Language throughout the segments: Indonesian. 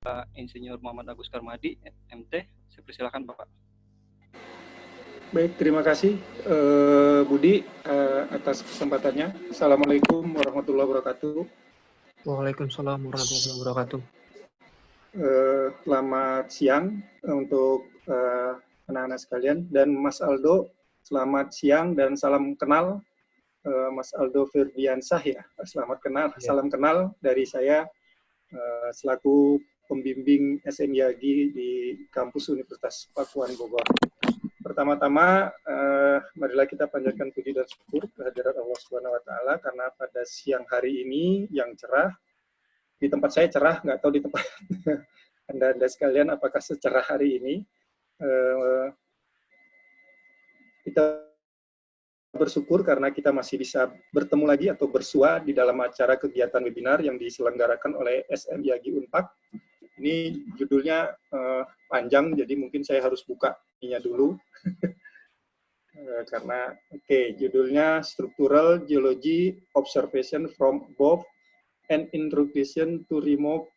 Pak Insinyur Muhammad Agus Karmadi, MT. Saya persilakan Bapak. Baik, terima kasih Budi atas kesempatannya. Assalamualaikum warahmatullahi wabarakatuh. Waalaikumsalam warahmatullahi wabarakatuh. Selamat siang untuk anak-anak sekalian, dan Mas Aldo, selamat siang dan salam kenal. Mas Aldo Firdiansah ya, selamat kenal, salam kenal dari saya selaku pembimbing SMYAGI di kampus Universitas Pakuan Bogor. Pertama-tama, marilah kita panjatkan puji dan syukur kehadirat Allah Subhanahu wa Ta'ala, karena pada siang hari ini yang cerah, di tempat saya cerah, nggak tahu di tempat Anda sekalian apakah secerah hari ini. Kita bersyukur karena kita masih bisa bertemu lagi atau bersua di dalam acara kegiatan webinar yang diselenggarakan oleh SMYAGI Unpad. Ini judulnya panjang, jadi mungkin saya harus buka ininya dulu. Karena judulnya Structural Geology Observation from Above and Introduction to Remote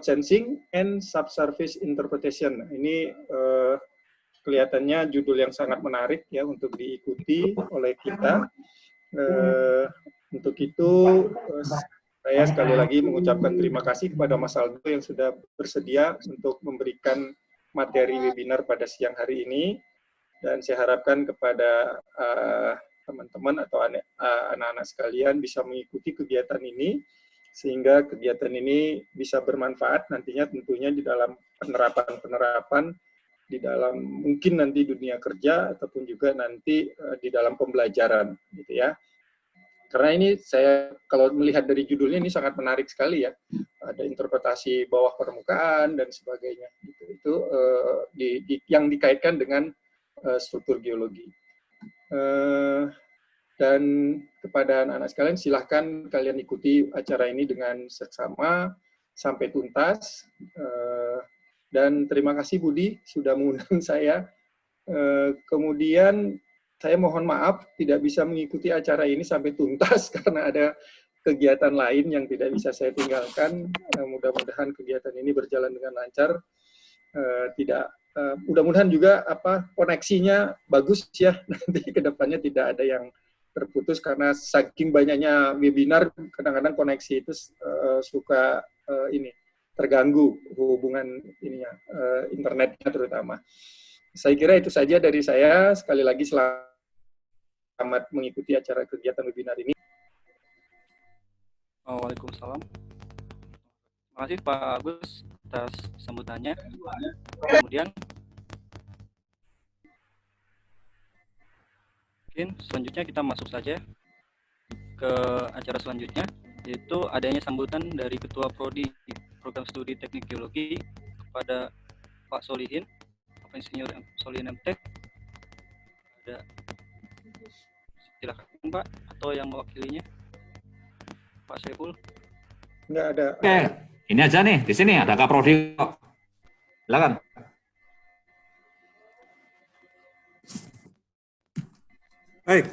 Sensing and Subsurface Interpretation. Ini kelihatannya judul yang sangat menarik ya untuk diikuti oleh kita. Untuk itu saya sekali lagi mengucapkan terima kasih kepada Mas Aldo yang sudah bersedia untuk memberikan materi webinar pada siang hari ini, dan saya harapkan kepada teman-teman atau anak-anak sekalian bisa mengikuti kegiatan ini sehingga kegiatan ini bisa bermanfaat nantinya tentunya di dalam penerapan di dalam mungkin nanti dunia kerja ataupun juga nanti di dalam pembelajaran gitu ya. Karena ini saya kalau melihat dari judulnya ini sangat menarik sekali ya, ada interpretasi bawah permukaan dan sebagainya. Itu yang dikaitkan dengan struktur geologi. Dan kepada anak-anak sekalian, silahkan kalian ikuti acara ini dengan seksama sampai tuntas. Dan terima kasih Budi sudah mengundang saya. Kemudian saya mohon maaf tidak bisa mengikuti acara ini sampai tuntas karena ada kegiatan lain yang tidak bisa saya tinggalkan. Mudah-mudahan kegiatan ini berjalan dengan lancar. Mudah-mudahan juga koneksinya bagus ya, nanti kedepannya tidak ada yang terputus karena saking banyaknya webinar kadang-kadang koneksi itu suka terganggu hubungan internetnya terutama. Saya kira itu saja dari saya. Sekali lagi selamat mengikuti acara kegiatan webinar ini. Waalaikumsalam. Terima kasih Pak Agus atas sambutannya. Kemudian mungkin selanjutnya kita masuk saja ke acara selanjutnya, yaitu adanya sambutan dari Ketua Prodi Program Studi Teknik Geologi kepada Pak Solihin, Pak Insinyur Solihin MT. Ada, silakan Pak, atau yang mewakilinya, Pak Saiful. Nggak ada. Oke, ini aja nih, di sini ada Kak Prodi kok. Silakan. Baik,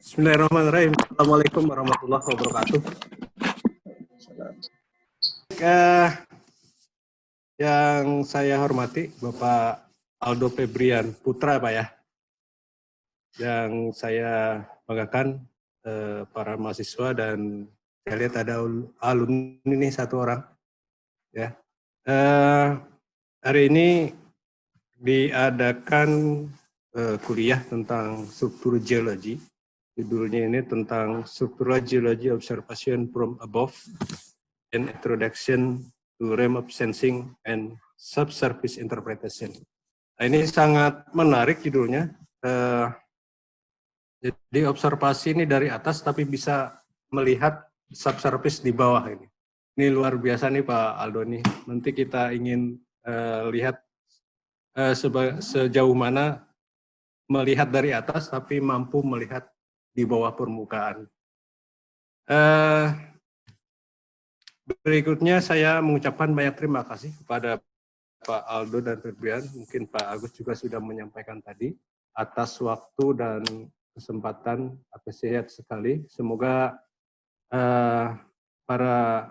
bismillahirrahmanirrahim. Assalamualaikum warahmatullahi wabarakatuh. Yang saya hormati Bapak Aldo Febrian Putra Pak ya, yang saya banggakan para mahasiswa, dan saya lihat ada alumni ini satu orang ya. Hari ini diadakan kuliah tentang struktur geologi. Judulnya ini tentang Structural Geology Observation from Above and Introduction to Remote Sensing and Subsurface Interpretation. Nah, ini sangat menarik judulnya. Jadi observasi ini dari atas tapi bisa melihat subsurface di bawah ini. Ini luar biasa nih Pak Aldo nih. Nanti kita ingin lihat sejauh mana melihat dari atas tapi mampu melihat di bawah permukaan. Berikutnya saya mengucapkan banyak terima kasih kepada Pak Aldo dan Febrian, mungkin Pak Agus juga sudah menyampaikan tadi, atas waktu dan kesempatan, apresiat sekali. Semoga para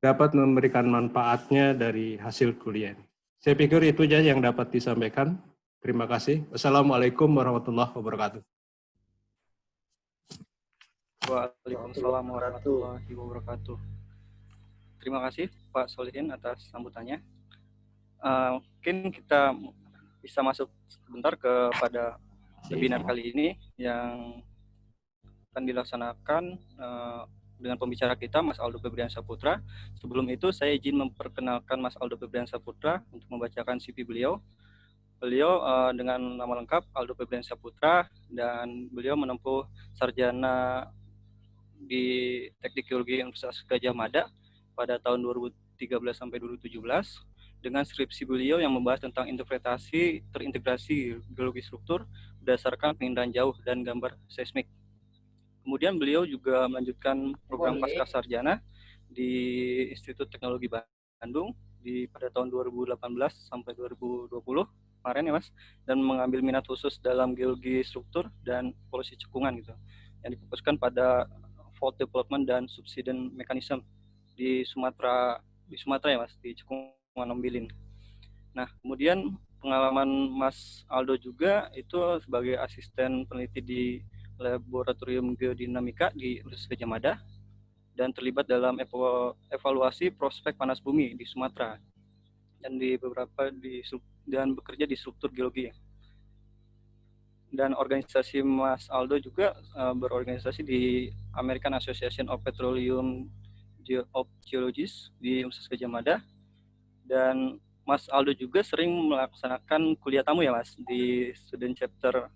dapat memberikan manfaatnya dari hasil kuliah. Saya pikir itu saja yang dapat disampaikan. Terima kasih. Wassalamualaikum warahmatullahi wabarakatuh. Waalaikumsalam warahmatullahi wabarakatuh. Terima kasih Pak Solihin atas sambutannya. Mungkin kita bisa masuk sebentar kepada webinar kali ini yang akan dilaksanakan dengan pembicara kita, Mas Aldo Febrian Saputra. Sebelum itu, saya izin memperkenalkan Mas Aldo Febrian Saputra untuk membacakan CV beliau. Beliau dengan nama lengkap Aldo Febrian Saputra, dan beliau menempuh sarjana di Teknik Geologi Universitas Gadjah Mada pada tahun 2013 sampai 2017 dengan skripsi beliau yang membahas tentang interpretasi terintegrasi geologi struktur berdasarkan penginderaan jauh dan gambar seismik. Kemudian beliau juga melanjutkan program pascasarjana di Institut Teknologi Bandung pada tahun 2018 sampai 2020 kemarin ya Mas, dan mengambil minat khusus dalam geologi struktur dan polusi cekungan gitu, yang difokuskan pada fault development dan subsidence mechanism di Sumatera ya Mas, di Cekungan Ombilin. Nah, kemudian pengalaman Mas Aldo juga itu sebagai asisten peneliti di Laboratorium Geodinamika di Universitas Gadjah Mada dan terlibat dalam evaluasi prospek panas bumi di Sumatera dan dan bekerja di struktur geologi. Dan organisasi Mas Aldo juga berorganisasi di American Association of Petroleum Geologists di Universitas Gadjah Mada, dan Mas Aldo juga sering melaksanakan kuliah tamu ya Mas di student chapter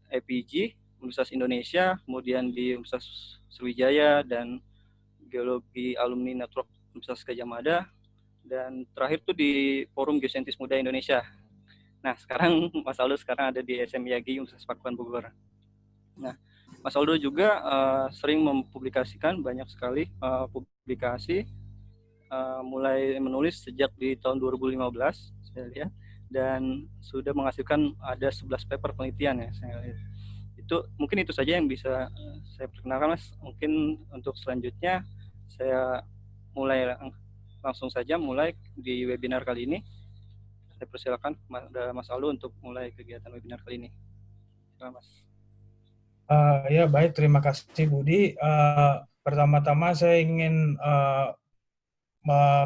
EPG Universitas Indonesia, kemudian di Universitas Sriwijaya dan Geologi Alumni Network Universitas Gadjah Mada, dan terakhir tuh di Forum Geosaintis Muda Indonesia. Nah, sekarang Mas Aldo ada di SMIAGI Universitas Pakuan Bogor. Nah, Mas Aldo juga sering mempublikasikan banyak sekali publikasi, mulai menulis sejak di tahun 2015 saya lihat, dan sudah menghasilkan ada 11 paper penelitian ya saya lihat. Mungkin itu saja yang bisa saya perkenalkan Mas. Mungkin untuk selanjutnya saya langsung saja mulai di webinar kali ini. Saya persilakan Mas Aldo untuk mulai kegiatan webinar kali ini. Selamat Mas. Ya baik, terima kasih Budi. Pertama-tama saya ingin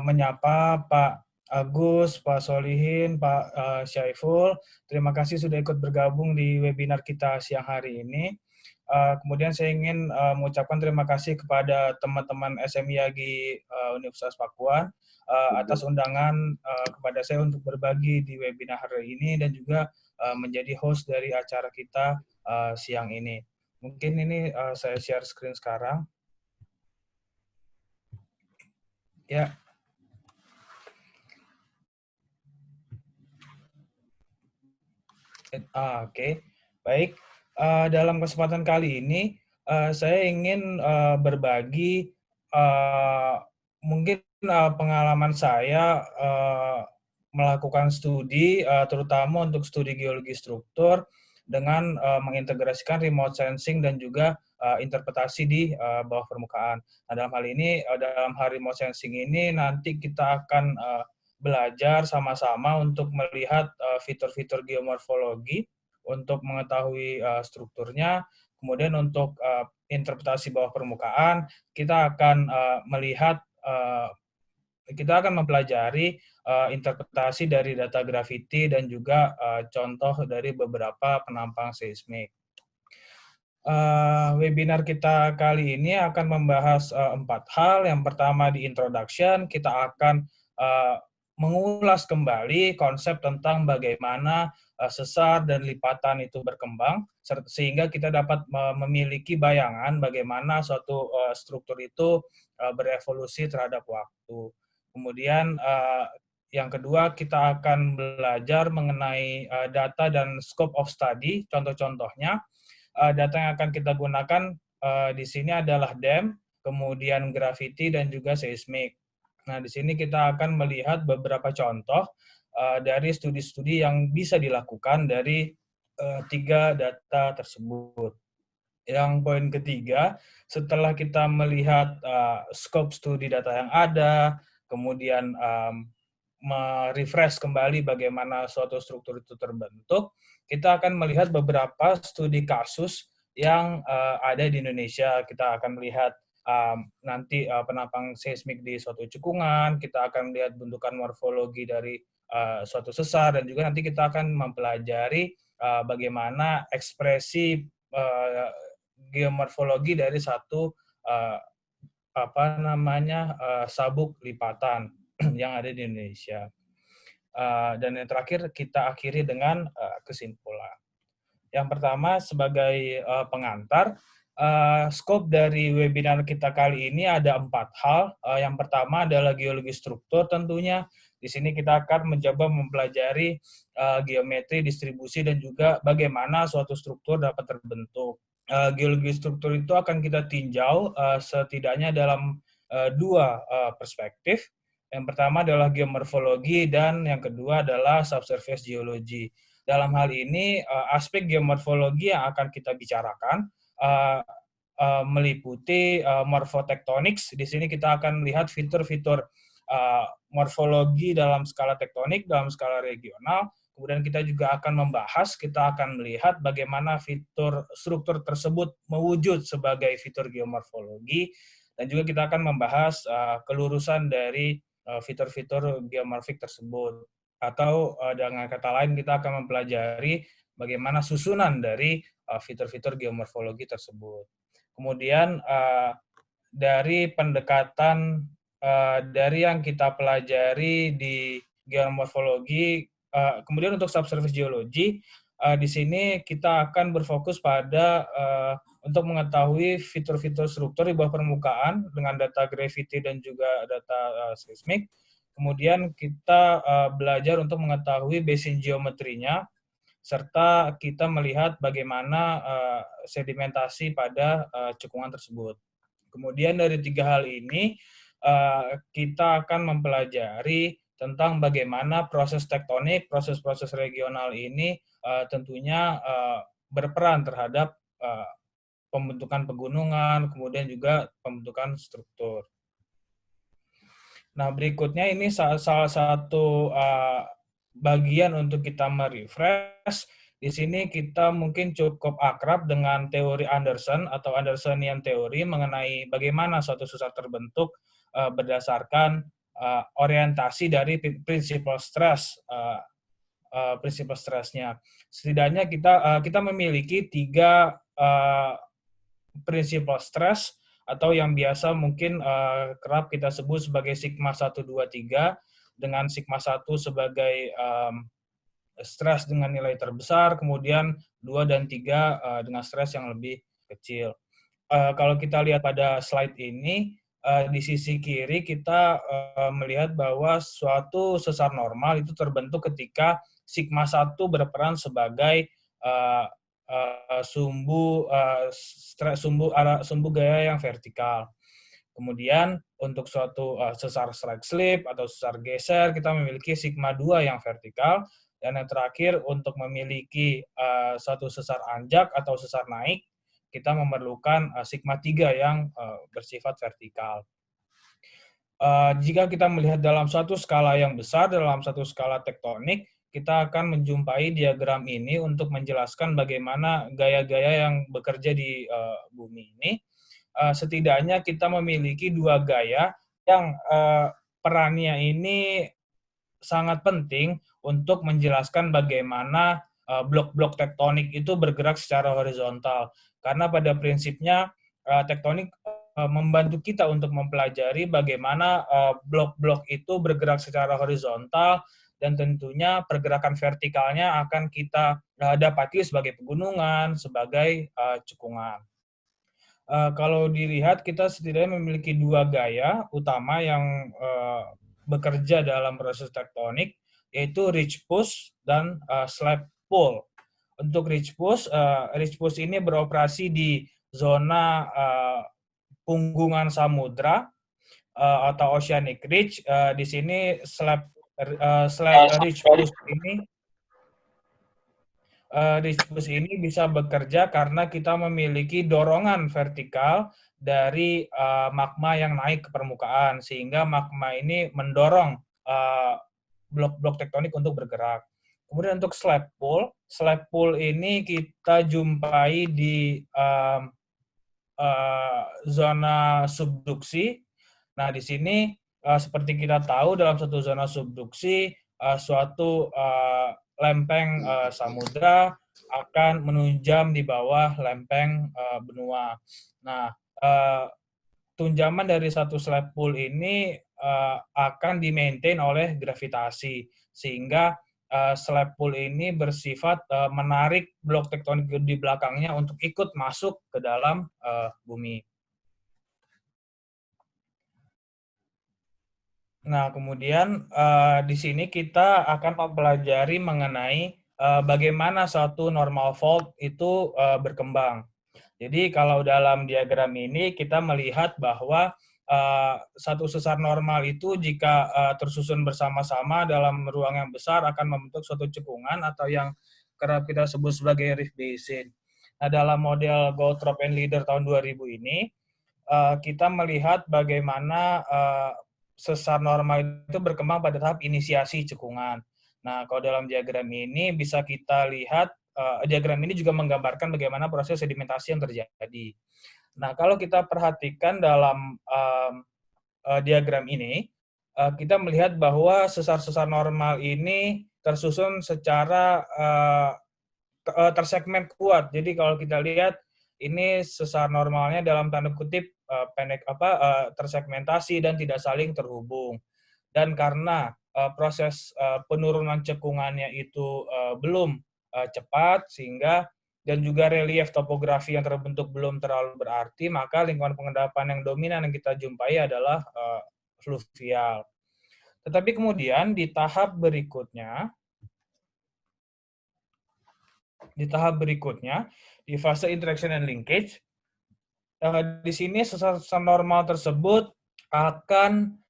menyapa Pak Agus, Pak Solihin, Pak Syaiful. Terima kasih sudah ikut bergabung di webinar kita siang hari ini. Kemudian saya ingin mengucapkan terima kasih kepada teman-teman SMIAGI Universitas Pakuan atas undangan kepada saya untuk berbagi di webinar hari ini dan juga menjadi host dari acara kita siang ini. Mungkin ini saya share screen sekarang. Ya. Oke. Baik. Dalam kesempatan kali ini saya ingin berbagi mungkin pengalaman saya melakukan studi, terutama untuk studi geologi struktur dengan mengintegrasikan remote sensing dan juga interpretasi di bawah permukaan. Nah, dalam hal ini, dalam hal remote sensing ini nanti kita akan belajar sama-sama untuk melihat fitur-fitur geomorfologi untuk mengetahui strukturnya. Kemudian untuk interpretasi bawah permukaan, kita akan kita akan mempelajari interpretasi dari data graviti dan juga contoh dari beberapa penampang seismik. Webinar kita kali ini akan membahas 4 hal. Yang pertama di introduction, kita akan mengulas kembali konsep tentang bagaimana sesar dan lipatan itu berkembang, sehingga kita dapat memiliki bayangan bagaimana suatu struktur itu berevolusi terhadap waktu. Kemudian yang kedua, kita akan belajar mengenai data dan scope of study, contoh-contohnya. Data yang akan kita gunakan di sini adalah dam, kemudian gravity, dan juga seismik. Nah, di sini kita akan melihat beberapa contoh dari studi-studi yang bisa dilakukan dari 3 data tersebut. Yang poin ketiga, setelah kita melihat scope studi data yang ada, kemudian merefresh kembali bagaimana suatu struktur itu terbentuk, kita akan melihat beberapa studi kasus yang ada di Indonesia. Kita akan melihat nanti penampang seismik di suatu cekungan, kita akan melihat bentukan morfologi dari suatu sesar, dan juga nanti kita akan mempelajari bagaimana ekspresi geomorfologi dari satu sabuk lipatan yang ada di Indonesia. Dan yang terakhir kita akhiri dengan kesimpulan. Yang pertama, sebagai pengantar, skop dari webinar kita kali ini ada 4 hal. Yang pertama adalah geologi struktur tentunya. Di sini kita akan mencoba mempelajari geometri, distribusi, dan juga bagaimana suatu struktur dapat terbentuk. Geologi struktur itu akan kita tinjau setidaknya dalam 2 perspektif. Yang pertama adalah geomorfologi dan yang kedua adalah subsurface geology. Dalam hal ini, aspek geomorfologi yang akan kita bicarakan meliputi morfotektonics. Di sini kita akan melihat fitur-fitur morfologi dalam skala tektonik, dalam skala regional. Kemudian kita juga akan membahas, kita akan melihat bagaimana fitur struktur tersebut mewujud sebagai fitur geomorfologi. Dan juga kita akan membahas kelurusan dari fitur-fitur geomorfik tersebut. Atau dengan kata lain kita akan mempelajari bagaimana susunan dari fitur-fitur geomorfologi tersebut. Kemudian dari pendekatan dari yang kita pelajari di geomorfologi, kemudian untuk subsurface geology, di sini kita akan berfokus pada untuk mengetahui fitur-fitur struktur di bawah permukaan dengan data gravity dan juga data seismik. Kemudian kita belajar untuk mengetahui basin geometrinya, serta kita melihat bagaimana sedimentasi pada cekungan tersebut. Kemudian dari 3 hal ini, kita akan mempelajari tentang bagaimana proses tektonik, proses-proses regional ini tentunya berperan terhadap pembentukan pegunungan, kemudian juga pembentukan struktur. Nah, berikutnya ini salah satu bagian untuk kita merefresh. Di sini kita mungkin cukup akrab dengan teori Anderson atau Andersonian teori mengenai bagaimana suatu sesar terbentuk berdasarkan orientasi dari principal stress, principal stress-nya. Setidaknya kita memiliki 3 principal stress atau yang biasa mungkin kerap kita sebut sebagai sigma 1, 2, 3, dengan sigma 1 sebagai stres dengan nilai terbesar, kemudian 2 dan 3 dengan stres yang lebih kecil. Kalau kita lihat pada slide ini, di sisi kiri kita melihat bahwa suatu sesar normal itu terbentuk ketika sigma 1 berperan sebagai sumbu gaya yang vertikal. Kemudian untuk suatu sesar slide slip atau sesar geser kita memiliki sigma 2 yang vertikal, dan yang terakhir untuk memiliki suatu sesar anjak atau sesar naik kita memerlukan sigma 3 yang bersifat vertikal. Jika kita melihat dalam satu skala yang besar, dalam satu skala tektonik, kita akan menjumpai diagram ini untuk menjelaskan bagaimana gaya-gaya yang bekerja di bumi ini. Setidaknya kita memiliki 2 gaya yang perannya ini sangat penting untuk menjelaskan bagaimana blok-blok tektonik itu bergerak secara horizontal. Karena pada prinsipnya tektonik membantu kita untuk mempelajari bagaimana blok-blok itu bergerak secara horizontal, dan tentunya pergerakan vertikalnya akan kita dapati sebagai pegunungan, sebagai cekungan. Kalau dilihat, kita setidaknya memiliki 2 gaya utama yang bekerja dalam proses tektonik, yaitu ridge push dan slab pull. Untuk ridge push ini beroperasi di zona punggungan samudra atau oceanic ridge. Di sini slab ridge push ini Diskus ini bisa bekerja karena kita memiliki dorongan vertikal dari magma yang naik ke permukaan, sehingga magma ini mendorong blok-blok tektonik untuk bergerak. Kemudian untuk slab pool ini kita jumpai di zona subduksi. Nah, di sini seperti kita tahu dalam satu zona subduksi, suatu lempeng samudra akan menunjam di bawah lempeng benua. Nah, tunjaman dari satu slab pool ini akan di-maintain oleh gravitasi, sehingga slab pool ini bersifat menarik blok tektonik di belakangnya untuk ikut masuk ke dalam bumi. Nah, kemudian di sini kita akan mempelajari mengenai bagaimana suatu normal fault itu berkembang. Jadi kalau dalam diagram ini kita melihat bahwa satu sesar normal itu jika tersusun bersama-sama dalam ruang yang besar akan membentuk suatu cekungan atau yang kerap kita sebut sebagai rift basin. Nah, dalam model Goldthorpe and Leader tahun 2000 ini, kita melihat bagaimana sesar normal itu berkembang pada tahap inisiasi cekungan. Nah, kalau dalam diagram ini bisa kita lihat, diagram ini juga menggambarkan bagaimana proses sedimentasi yang terjadi. Nah, kalau kita perhatikan dalam diagram ini, kita melihat bahwa sesar-sesar normal ini tersusun secara tersegmen kuat. Jadi kalau kita lihat ini sesar normalnya dalam tanda kutip pendek tersegmentasi dan tidak saling terhubung. Dan karena proses penurunan cekungannya itu belum cepat, sehingga dan juga relief topografi yang terbentuk belum terlalu berarti, maka lingkungan pengendapan yang dominan yang kita jumpai adalah fluvial. Tetapi kemudian di tahap berikutnya, di fase interaction and linkage, di sini sesar normal tersebut akan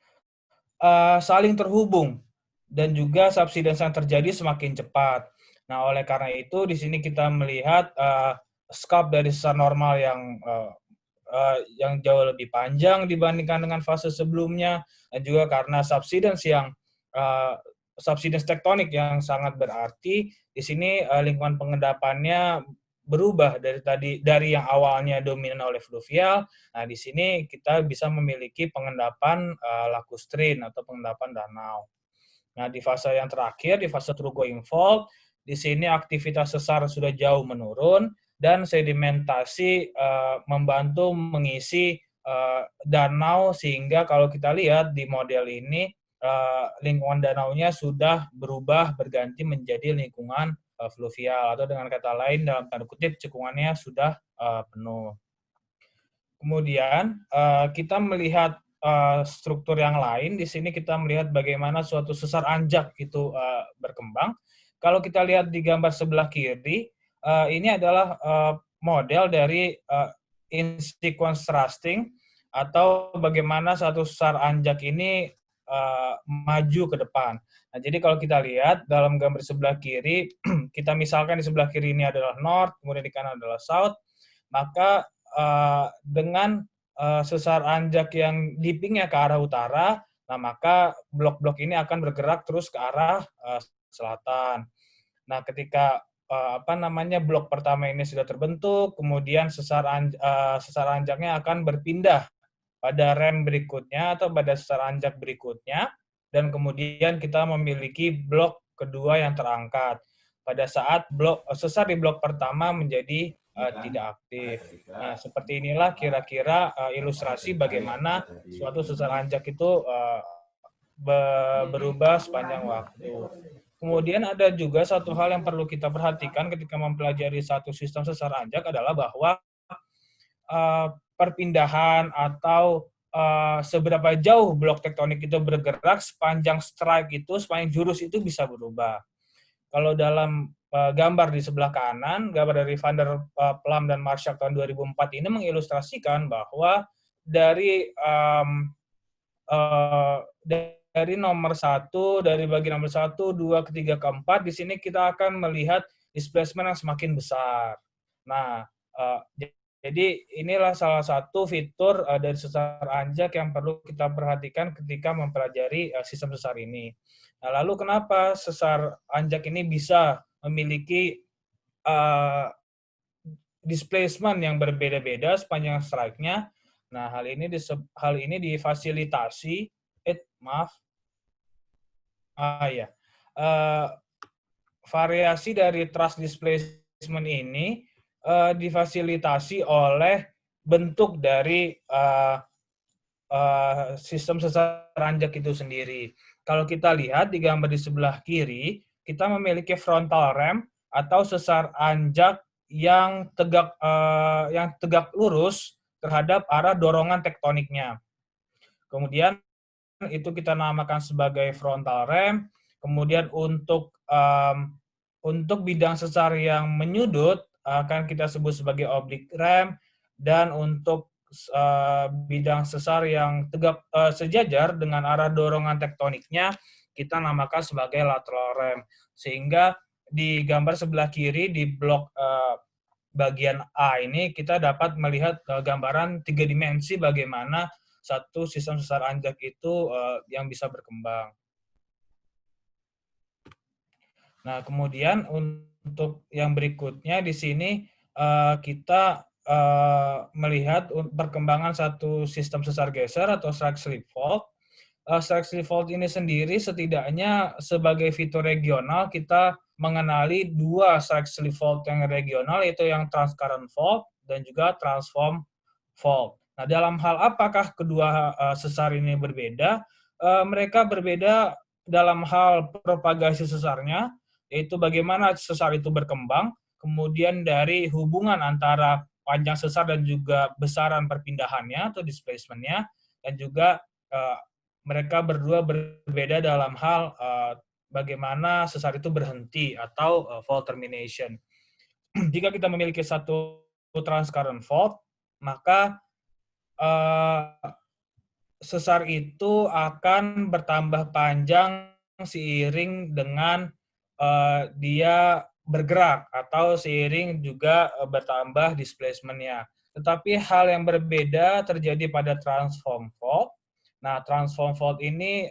saling terhubung dan juga subsidence yang terjadi semakin cepat. Nah, oleh karena itu di sini kita melihat scope dari sesar normal yang jauh lebih panjang dibandingkan dengan fase sebelumnya, dan juga karena subsidence tektonik yang sangat berarti, di sini lingkungan pengendapannya berubah dari yang awalnya dominan oleh fluvial. Nah, di sini kita bisa memiliki pengendapan lacustrine atau pengendapan danau. Nah, di fase yang terakhir, di fase true going fault, di sini aktivitas sesar sudah jauh menurun dan sedimentasi membantu mengisi danau, sehingga kalau kita lihat di model ini lingkungan danaunya sudah berubah berganti menjadi lingkungan fluvial, atau dengan kata lain dalam tanda kutip cekungannya sudah penuh. Kemudian kita melihat struktur yang lain. Di sini kita melihat bagaimana suatu sesar anjak itu berkembang. Kalau kita lihat di gambar sebelah kiri, ini adalah model dari in-sequence thrusting, atau bagaimana satu sesar anjak ini maju ke depan. Nah, jadi kalau kita lihat dalam gambar sebelah kiri, kita misalkan di sebelah kiri ini adalah north, kemudian di kanan adalah south, maka dengan sesar anjak yang dippingnya ke arah utara, nah maka blok-blok ini akan bergerak terus ke arah selatan. Nah, ketika blok pertama ini sudah terbentuk, kemudian sesar anjaknya akan berpindah pada rem berikutnya atau pada sesar anjak berikutnya, dan kemudian kita memiliki blok kedua yang terangkat pada saat sesar di blok pertama menjadi tidak aktif. Nah, seperti inilah kira-kira ilustrasi bagaimana suatu sesar anjak itu berubah sepanjang waktu. Kemudian ada juga satu hal yang perlu kita perhatikan ketika mempelajari satu sistem sesar anjak adalah bahwa perpindahan atau seberapa jauh blok tektonik itu bergerak sepanjang jurus itu bisa berubah. Kalau dalam gambar di sebelah kanan, gambar dari Van der Plam dan Marshak tahun 2004 ini mengilustrasikan bahwa dari nomor 1, dari bagi nomor 1, 2, ketiga, keempat, di sini kita akan melihat di displacement yang semakin besar. Nah, jadi inilah salah satu fitur dari sesar anjak yang perlu kita perhatikan ketika mempelajari sistem sesar ini. Nah, lalu kenapa sesar anjak ini bisa memiliki displacement yang berbeda-beda sepanjang strike-nya? Nah, hal ini difasilitasi, variasi dari thrust displacement ini difasilitasi oleh bentuk dari sistem sesar anjak itu sendiri. Kalau kita lihat di gambar di sebelah kiri, kita memiliki frontal ram atau sesar anjak yang tegak lurus terhadap arah dorongan tektoniknya. Kemudian itu kita namakan sebagai frontal ram. Kemudian untuk bidang sesar yang menyudut akan kita sebut sebagai oblique ram, dan untuk bidang sesar yang tegak sejajar dengan arah dorongan tektoniknya kita namakan sebagai lateral ram. Sehingga di gambar sebelah kiri di blok bagian A ini kita dapat melihat gambaran 3 dimensi bagaimana satu sistem sesar anjak itu yang bisa berkembang. Nah, kemudian untuk yang berikutnya di sini kita melihat perkembangan satu sistem sesar geser atau strike slip fault. Strike slip fault ini sendiri setidaknya sebagai fitur regional kita mengenali 2 strike slip fault yang regional, yaitu yang transcurrent fault dan juga transform fault. Nah, dalam hal apakah kedua sesar ini berbeda? Mereka berbeda dalam hal propagasi sesarnya, yaitu bagaimana sesar itu berkembang, kemudian dari hubungan antara panjang sesar dan juga besaran perpindahannya atau displacement-nya, dan juga mereka berdua berbeda dalam hal bagaimana sesar itu berhenti atau fault termination. Jika kita memiliki satu transcurrent fault, maka sesar itu akan bertambah panjang seiring dengan dia bergerak atau seiring juga bertambah displacement-nya. Tetapi hal yang berbeda terjadi pada transform fault. Nah, transform fault ini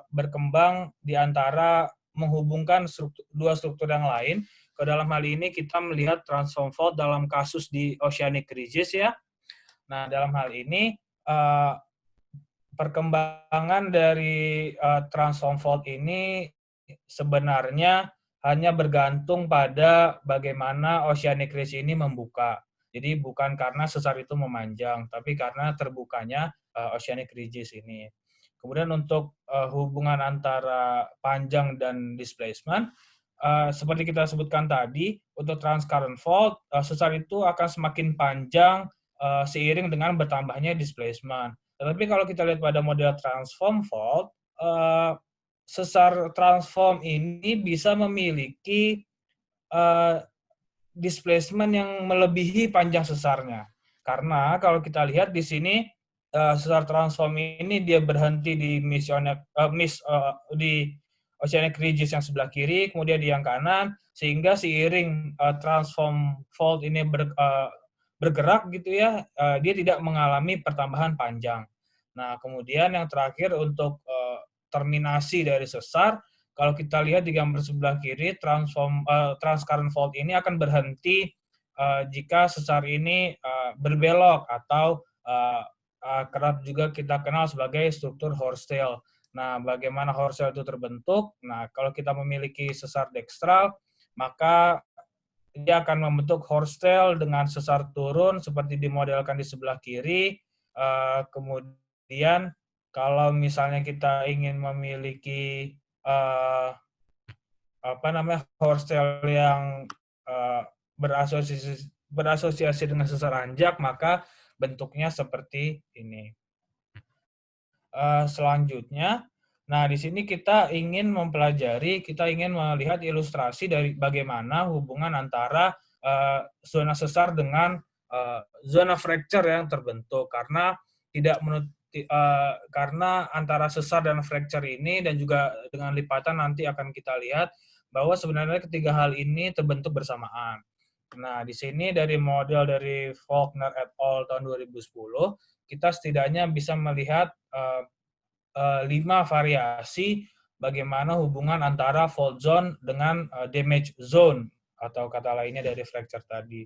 berkembang di antara menghubungkan dua struktur yang lain. Ke dalam hal ini kita melihat transform fault dalam kasus di oceanic ridges ya. Nah, dalam hal ini perkembangan dari transform fault ini sebenarnya hanya bergantung pada bagaimana oceanic ridge ini membuka. Jadi bukan karena sesar itu memanjang, tapi karena terbukanya oceanic ridges ini. Kemudian untuk hubungan antara panjang dan displacement, seperti kita sebutkan tadi, untuk transcurrent fault, sesar itu akan semakin panjang seiring dengan bertambahnya displacement. Tetapi kalau kita lihat pada model transform fault, sesar transform ini bisa memiliki displacement yang melebihi panjang sesarnya. Karena kalau kita lihat di sini, sesar transform ini dia berhenti di oceanic ridges yang sebelah kiri, kemudian di yang kanan, sehingga seiring transform fault ini bergerak gitu ya, dia tidak mengalami pertambahan panjang. Nah, kemudian yang terakhir untuk terminasi dari sesar, kalau kita lihat di gambar sebelah kiri, transcurrent fault ini akan berhenti jika sesar ini berbelok atau kerap juga kita kenal sebagai struktur horsetail. Nah, bagaimana horsetail itu terbentuk? Nah, kalau kita memiliki sesar dekstral, maka dia akan membentuk horsetail dengan sesar turun seperti dimodelkan di sebelah kiri. Kemudian kalau misalnya kita ingin memiliki horsetail yang berasosiasi dengan sesar anjak, maka bentuknya seperti ini. Selanjutnya, nah di sini kita ingin melihat ilustrasi dari bagaimana hubungan antara zona sesar dengan zona fracture yang terbentuk, karena karena antara sesar dan fracture ini dan juga dengan lipatan nanti akan kita lihat bahwa sebenarnya ketiga hal ini terbentuk bersamaan. Nah, di sini dari model dari Faulkner et al. Tahun 2010, kita setidaknya bisa melihat 5 variasi bagaimana hubungan antara fault zone dengan damage zone, atau kata lainnya dari fracture tadi.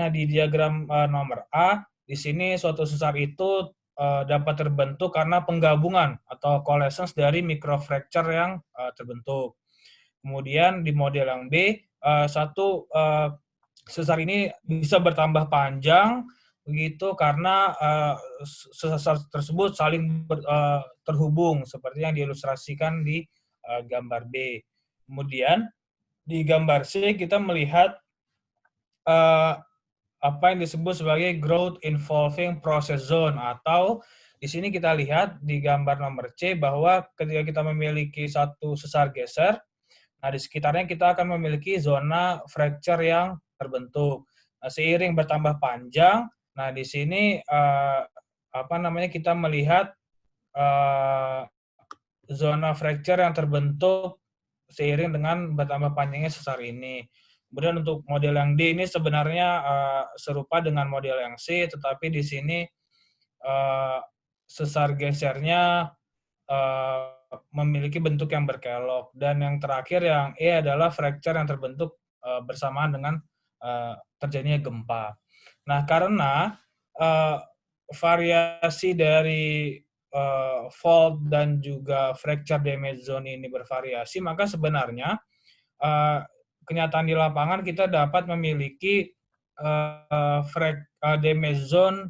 Nah, di diagram nomor A, di sini suatu sesar itu dapat terbentuk karena penggabungan atau coalescence dari microfracture yang terbentuk. Kemudian di model yang B, sesar ini bisa bertambah panjang begitu karena sesar tersebut saling terhubung seperti yang diilustrasikan di gambar B. Kemudian di gambar C kita melihat apa yang disebut sebagai growth involving process zone, atau di sini kita lihat di gambar nomor C bahwa ketika kita memiliki satu sesar geser, nah di sekitarnya kita akan memiliki zona fracture yang terbentuk. Nah, seiring bertambah panjang, nah di sini kita melihat zona fracture yang terbentuk seiring dengan bertambah panjangnya sesar ini. Kemudian untuk model yang D ini sebenarnya serupa dengan model yang C, tetapi di sini sesar gesernya memiliki bentuk yang berkelok. Dan yang terakhir yang E adalah fracture yang terbentuk bersamaan dengan terjadinya gempa. Nah, karena variasi dari fault dan juga fracture damage zone ini bervariasi, maka sebenarnya kenyataan di lapangan kita dapat memiliki damage zone,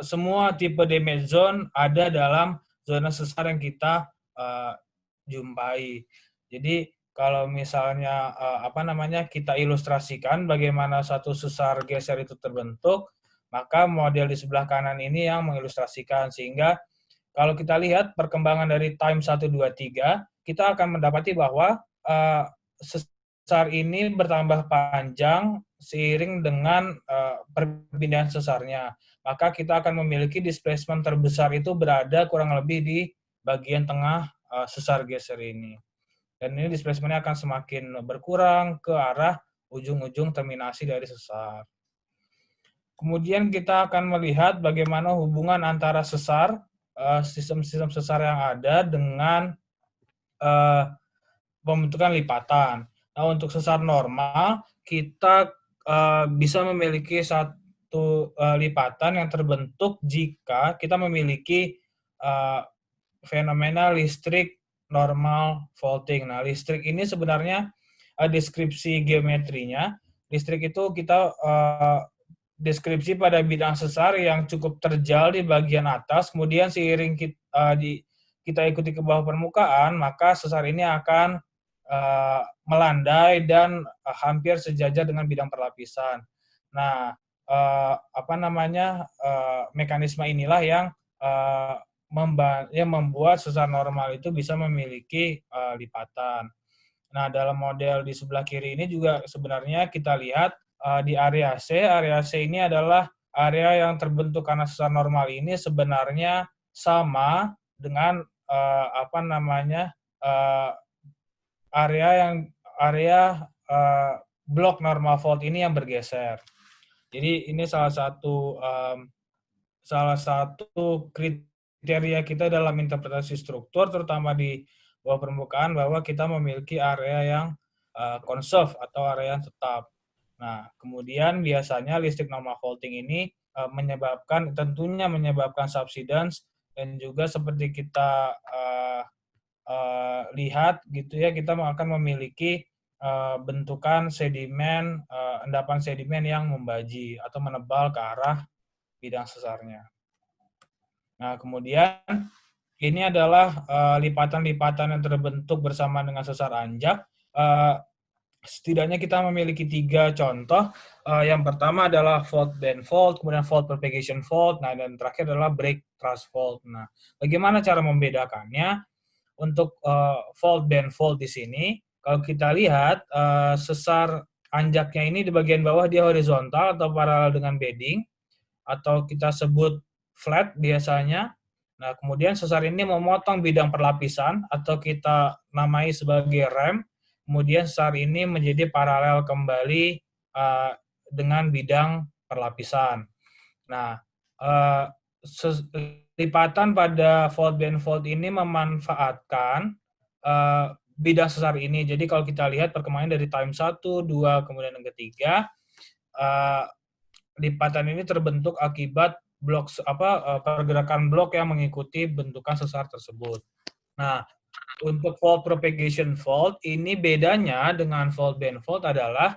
semua tipe damage zone ada dalam zona sesar yang kita jumpai. Jadi kalau misalnya kita ilustrasikan bagaimana satu sesar geser itu terbentuk, maka model di sebelah kanan ini yang mengilustrasikan, sehingga kalau kita lihat perkembangan dari time 1, 2, 3, kita akan mendapati bahwa sesar ini bertambah panjang seiring dengan perpindahan sesarnya. Maka kita akan memiliki displacement terbesar itu berada kurang lebih di bagian tengah sesar geser ini. Dan ini displacementnya akan semakin berkurang ke arah ujung-ujung terminasi dari sesar. Kemudian kita akan melihat bagaimana hubungan antara sesar, sistem-sistem sesar yang ada dengan pembentukan lipatan. Nah, untuk sesar normal, kita bisa memiliki satu lipatan yang terbentuk jika kita memiliki fenomena listrik normal faulting. Nah, listrik ini sebenarnya deskripsi geometrinya. Listrik itu kita deskripsi pada bidang sesar yang cukup terjal di bagian atas, kemudian seiring kita ikuti ke bawah permukaan, maka sesar ini akan melandai dan hampir sejajar dengan bidang perlapisan. Nah, mekanisme inilah yang membuat sesar normal itu bisa memiliki lipatan. Nah, dalam model di sebelah kiri ini juga sebenarnya kita lihat di area C. Area C ini area yang terbentuk karena sesar normal ini sebenarnya sama dengan area blok normal fault ini yang bergeser. Jadi ini salah satu kriteria kita dalam interpretasi struktur, terutama di bawah permukaan, bahwa kita memiliki area yang conserve atau area yang tetap. Nah, kemudian biasanya listrik normal faulting ini tentunya menyebabkan subsidence, dan juga seperti kita lihat gitu ya, kita akan memiliki bentukan sedimen, endapan sedimen yang membaji atau menebal ke arah bidang sesarnya. Nah, kemudian ini adalah lipatan-lipatan yang terbentuk bersama dengan sesar anjak. Setidaknya kita memiliki 3 contoh. Yang pertama adalah fault then fault, kemudian fault propagation fault, nah dan terakhir adalah break thrust fault. Nah, bagaimana cara membedakannya? Untuk fault then fault di sini, kalau kita lihat sesar anjaknya ini di bagian bawah dia horizontal atau paralel dengan bedding, atau kita sebut flat biasanya. Nah, kemudian sesar ini memotong bidang perlapisan atau kita namai sebagai rem. kemudian sesar ini menjadi paralel kembali dengan bidang perlapisan. Nah, lipatan pada fold band fold ini memanfaatkan bidang sesar ini. Jadi kalau kita lihat perkembangan dari time 1, 2, kemudian yang ketiga, lipatan ini terbentuk akibat pergerakan blok yang mengikuti bentukan sesar tersebut. Nah, untuk fold propagation fold ini bedanya dengan fold band fold adalah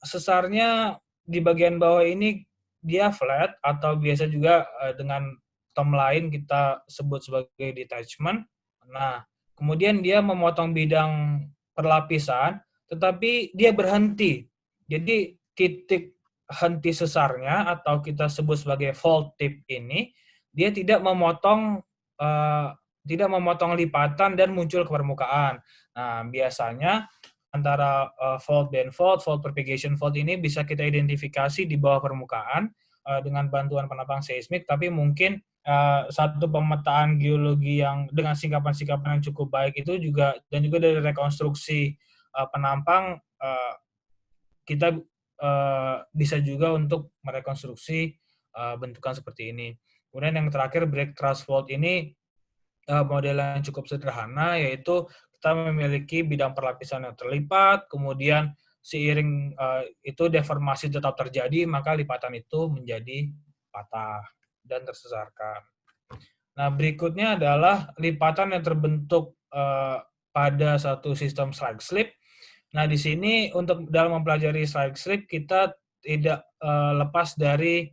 sesarnya di bagian bawah ini dia flat atau biasa juga dengan term lain kita sebut sebagai detachment. Nah, kemudian dia memotong bidang perlapisan, tetapi dia berhenti. Jadi titik henti sesarnya atau kita sebut sebagai fold tip ini, dia tidak memotong lipatan dan muncul ke permukaan. Nah, biasanya antara fold band fold propagation fold ini bisa kita identifikasi di bawah permukaan dengan bantuan penambang seismik, tapi mungkin satu pemetaan geologi yang dengan singkapan-singkapan yang cukup baik itu juga, dan juga dari rekonstruksi penampang, kita bisa juga untuk merekonstruksi bentukan seperti ini. Kemudian yang terakhir, break truss fault ini model yang cukup sederhana, yaitu kita memiliki bidang perlapisan yang terlipat, kemudian seiring itu deformasi tetap terjadi, maka lipatan itu menjadi patah dan tersesarkan. Nah, berikutnya adalah lipatan yang terbentuk pada satu sistem strike slip. Nah, di sini untuk dalam mempelajari strike slip kita tidak lepas dari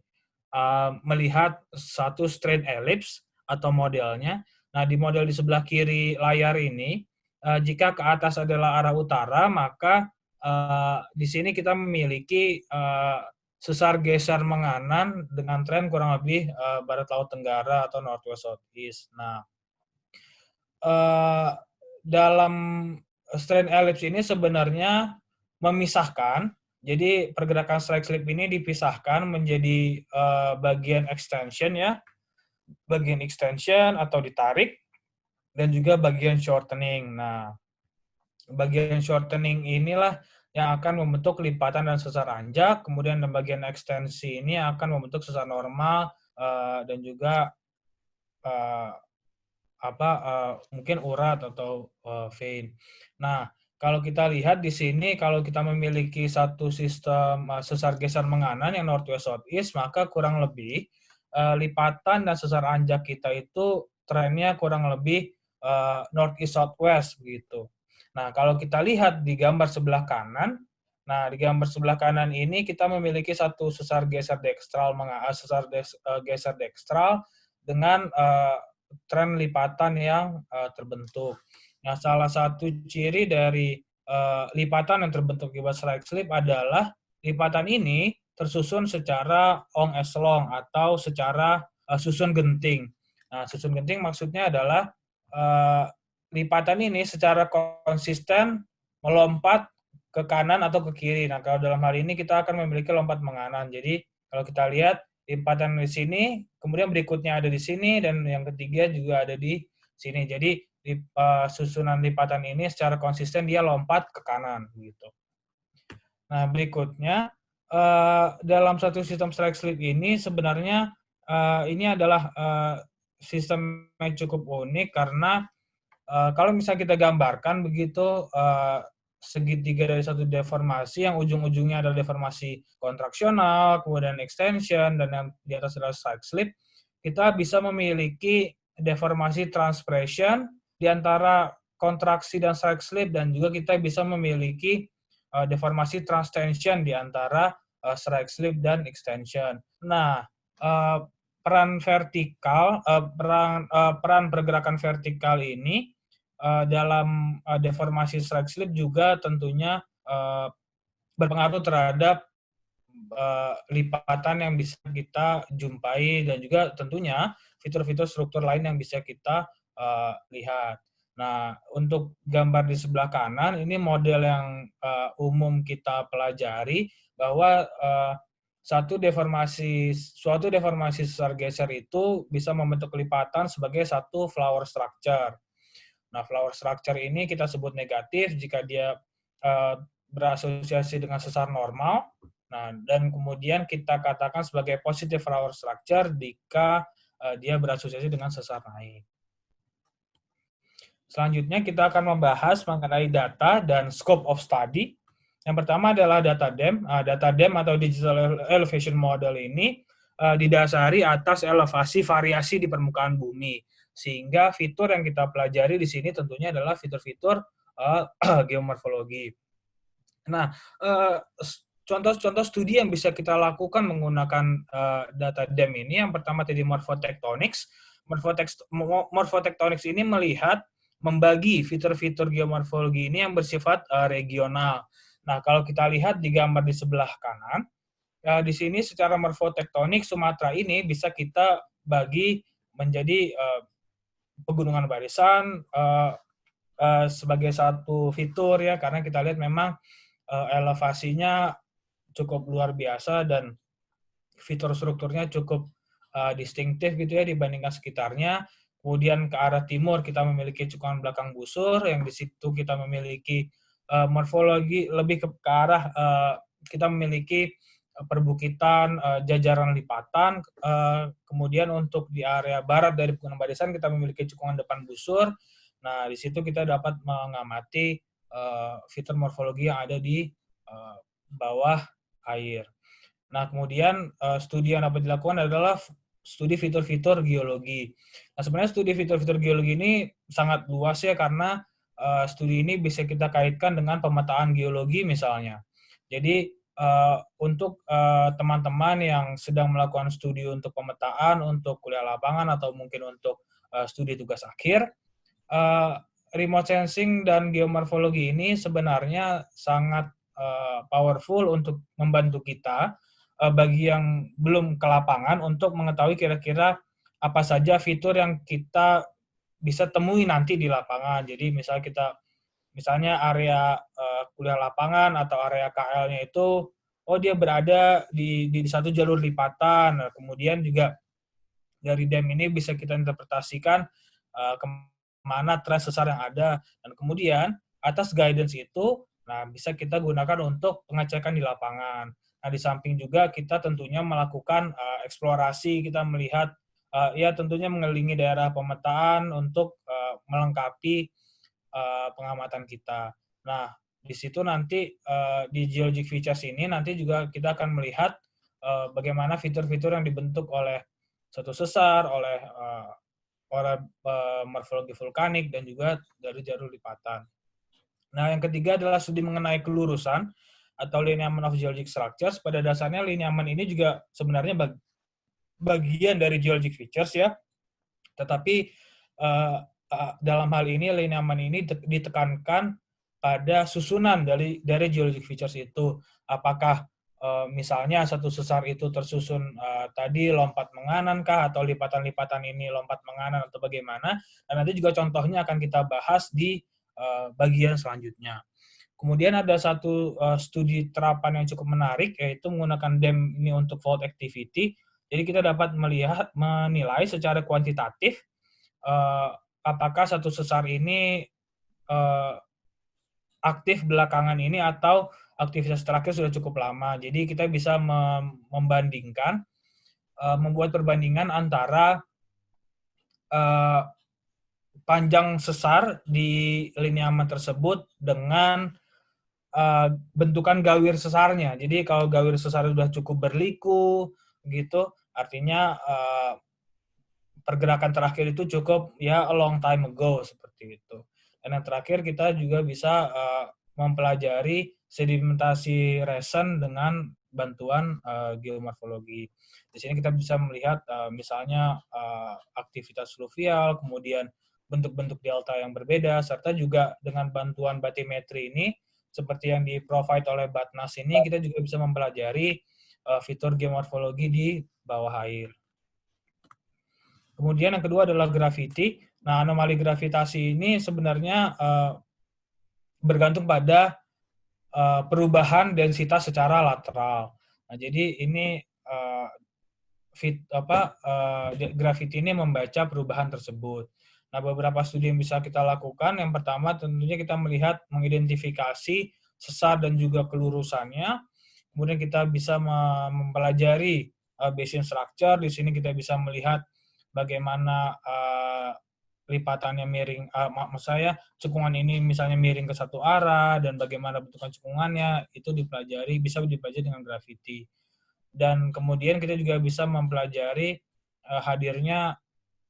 melihat satu strain ellipse atau modelnya. Nah, di model di sebelah kiri layar ini, jika ke atas adalah arah utara, maka di sini kita memiliki sesar geser menganan dengan tren kurang lebih barat laut tenggara atau northwest southeast. Nah, dalam strain ellipse ini sebenarnya memisahkan, jadi pergerakan strike slip ini dipisahkan menjadi bagian extension ya, bagian extension atau ditarik, dan juga bagian shortening. Nah, bagian shortening inilah yang akan membentuk lipatan dan sesar anjak, kemudian bagian ekstensi ini akan membentuk sesar normal dan juga mungkin urat atau vein. Nah, kalau kita lihat di sini, kalau kita memiliki satu sistem sesar geser menganan yang northwest southeast, maka kurang lebih lipatan dan sesar anjak kita itu trennya kurang lebih northeast southwest begitu. Nah, kalau kita lihat di gambar sebelah kanan, di gambar sebelah kanan ini kita memiliki satu sesar geser dekstral dengan tren lipatan yang terbentuk. Nah, salah satu ciri dari lipatan yang terbentuk akibat strike slip adalah lipatan ini tersusun secara ong as long atau secara susun genting. Nah, susun genting maksudnya adalah lipatan ini secara konsisten melompat ke kanan atau ke kiri. Nah, kalau dalam hal ini kita akan memiliki lompat menganan. Jadi, kalau kita lihat lipatan di sini, kemudian berikutnya ada di sini, dan yang ketiga juga ada di sini. Jadi, susunan lipatan ini secara konsisten dia lompat ke kanan. Gitu. Nah, berikutnya, dalam satu sistem strike slip ini sebenarnya ini adalah sistem yang cukup unik karena kalau misalnya kita gambarkan begitu, segitiga dari satu deformasi yang ujung-ujungnya adalah deformasi kontraksional, kemudian extension, dan yang di atas adalah strike slip, kita bisa memiliki deformasi transpression di antara kontraksi dan strike slip, dan juga kita bisa memiliki deformasi transtension di antara strike slip dan extension. Nah, peran pergerakan vertikal ini dalam deformasi strike slip juga tentunya berpengaruh terhadap lipatan yang bisa kita jumpai, dan juga tentunya fitur-fitur struktur lain yang bisa kita lihat. Nah, untuk gambar di sebelah kanan, ini model yang umum kita pelajari, bahwa suatu deformasi sesar geser itu bisa membentuk lipatan sebagai satu flower structure. Nah, flower structure ini kita sebut negatif jika dia berasosiasi dengan sesar normal. Nah, dan kemudian kita katakan sebagai positive flower structure jika dia berasosiasi dengan sesar naik. Selanjutnya kita akan membahas mengenai data dan scope of study. Yang pertama adalah data DEM. Data DEM atau Digital Elevation Model ini didasari atas elevasi variasi di permukaan bumi. Sehingga fitur yang kita pelajari di sini tentunya adalah fitur-fitur geomorfologi. Nah, contoh-contoh studi yang bisa kita lakukan menggunakan data DEM ini, yang pertama tadi morphotektonics. Morphotektonics ini membagi fitur-fitur geomorfologi ini yang bersifat regional. Nah, kalau kita lihat di gambar di sebelah kanan, di sini secara morfotektonik Sumatera ini bisa kita bagi menjadi pegunungan barisan sebagai satu fitur ya, karena kita lihat memang elevasinya cukup luar biasa dan fitur strukturnya cukup distintif gitu ya dibandingkan sekitarnya. Kemudian ke arah timur kita memiliki cekungan belakang busur, yang di situ kita memiliki morfologi lebih ke arah kita memiliki perbukitan, jajaran lipatan. Kemudian untuk di area barat dari Pegunungan Barisan kita memiliki cekungan depan busur. Nah, di situ kita dapat mengamati fitur morfologi yang ada di bawah air. Nah, kemudian studi yang dapat dilakukan adalah studi fitur-fitur geologi. Nah, sebenarnya studi fitur-fitur geologi ini sangat luas ya, karena studi ini bisa kita kaitkan dengan pemetaan geologi misalnya. Jadi, untuk teman-teman yang sedang melakukan studi untuk pemetaan, untuk kuliah lapangan, atau mungkin untuk studi tugas akhir, remote sensing dan geomorfologi ini sebenarnya sangat powerful untuk membantu kita bagi yang belum ke lapangan untuk mengetahui kira-kira apa saja fitur yang kita bisa temui nanti di lapangan. Jadi misalnya area kuliah lapangan atau area KL-nya itu, dia berada di satu jalur lipatan. Nah, kemudian juga dari DEM ini bisa kita interpretasikan kemana tren sesar yang ada, dan kemudian atas guidance itu, nah bisa kita gunakan untuk pengecekan di lapangan. Nah, di samping juga kita tentunya melakukan eksplorasi, kita melihat ya tentunya mengelilingi daerah pemetaan untuk melengkapi pengamatan kita. Nah, di situ nanti di geologic features ini nanti juga kita akan melihat bagaimana fitur-fitur yang dibentuk oleh suatu sesar, oleh morfologi vulkanik, dan juga dari jalur lipatan. Nah, yang ketiga adalah studi mengenai kelurusan atau lineament of geologic structures. Pada dasarnya lineament ini juga sebenarnya bagian dari geologic features ya. Tetapi dalam hal ini lineament ini ditekankan pada susunan dari geologic features itu. Apakah misalnya satu sesar itu tersusun tadi lompat menganan kah, atau lipatan-lipatan ini lompat menganan atau bagaimana. Dan nanti juga contohnya akan kita bahas di bagian selanjutnya. Kemudian ada satu studi terapan yang cukup menarik, yaitu menggunakan DEM ini untuk fault activity. Jadi kita dapat menilai secara kuantitatif apakah satu sesar ini aktif belakangan ini atau aktivitas terakhir sudah cukup lama. Jadi kita bisa membandingkan, membuat perbandingan antara panjang sesar di lineamen tersebut dengan bentukan gawir sesarnya. Jadi kalau gawir sesar sudah cukup berliku, gitu, artinya pergerakan terakhir itu cukup ya a long time ago seperti itu. Dan yang terakhir kita juga bisa mempelajari sedimentasi recent dengan bantuan geomorfologi. Di sini kita bisa melihat misalnya aktivitas fluvial, kemudian bentuk-bentuk delta yang berbeda, serta juga dengan bantuan batimetri ini, seperti yang di-provide oleh Batnas ini, kita juga bisa mempelajari fitur geomorfologi di bawah air. Kemudian yang kedua adalah gravity. Nah, anomali gravitasi ini sebenarnya bergantung pada perubahan densitas secara lateral. Nah, jadi ini gravity ini membaca perubahan tersebut. Nah, beberapa studi yang bisa kita lakukan, yang pertama tentunya kita melihat mengidentifikasi sesar dan juga kelurusannya. Kemudian kita bisa mempelajari basin structure. Di sini kita bisa melihat bagaimana lipatannya miring, maksud saya cekungan ini misalnya miring ke satu arah dan bagaimana bentukan cekungannya itu bisa dipelajari dengan gravity. Dan kemudian kita juga bisa mempelajari hadirnya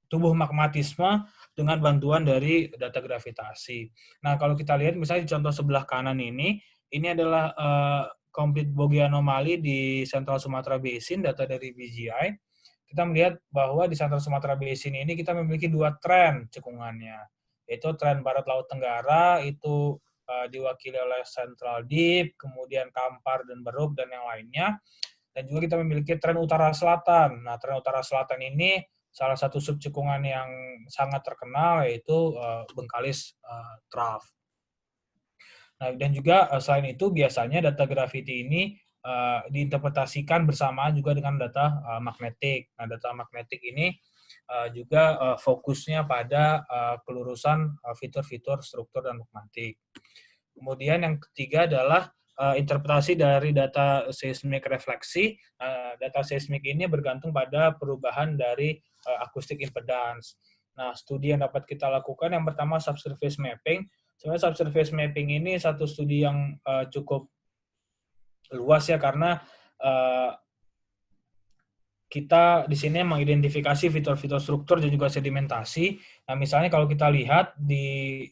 tubuh magmatisme dengan bantuan dari data gravitasi. Nah, kalau kita lihat misalnya di contoh sebelah kanan ini adalah complete Bogie anomaly di Central Sumatra Basin, data dari BGI. Kita melihat bahwa di Central Sumatra Basin ini kita memiliki 2 tren cekungannya, yaitu tren Barat Laut Tenggara, itu diwakili oleh Central Deep, kemudian Kampar dan Beruk, dan yang lainnya. Dan juga kita memiliki tren Utara Selatan. Nah, tren Utara Selatan ini salah satu subcekungan yang sangat terkenal yaitu Bengkalis Trough. Nah, dan juga selain itu biasanya data gravity ini diinterpretasikan bersamaan juga dengan data magnetik. Nah, data magnetik ini juga fokusnya pada kelurusan fitur-fitur struktur dan magmatik. Kemudian yang ketiga adalah interpretasi dari data seismik refleksi. Data seismik ini bergantung pada perubahan dari akustik impedance. Nah, studi yang dapat kita lakukan yang pertama subsurface mapping. Sebenarnya subsurface mapping ini satu studi yang cukup luas ya, karena kita di sini mengidentifikasi fitur-fitur struktur dan juga sedimentasi. Nah, misalnya kalau kita lihat di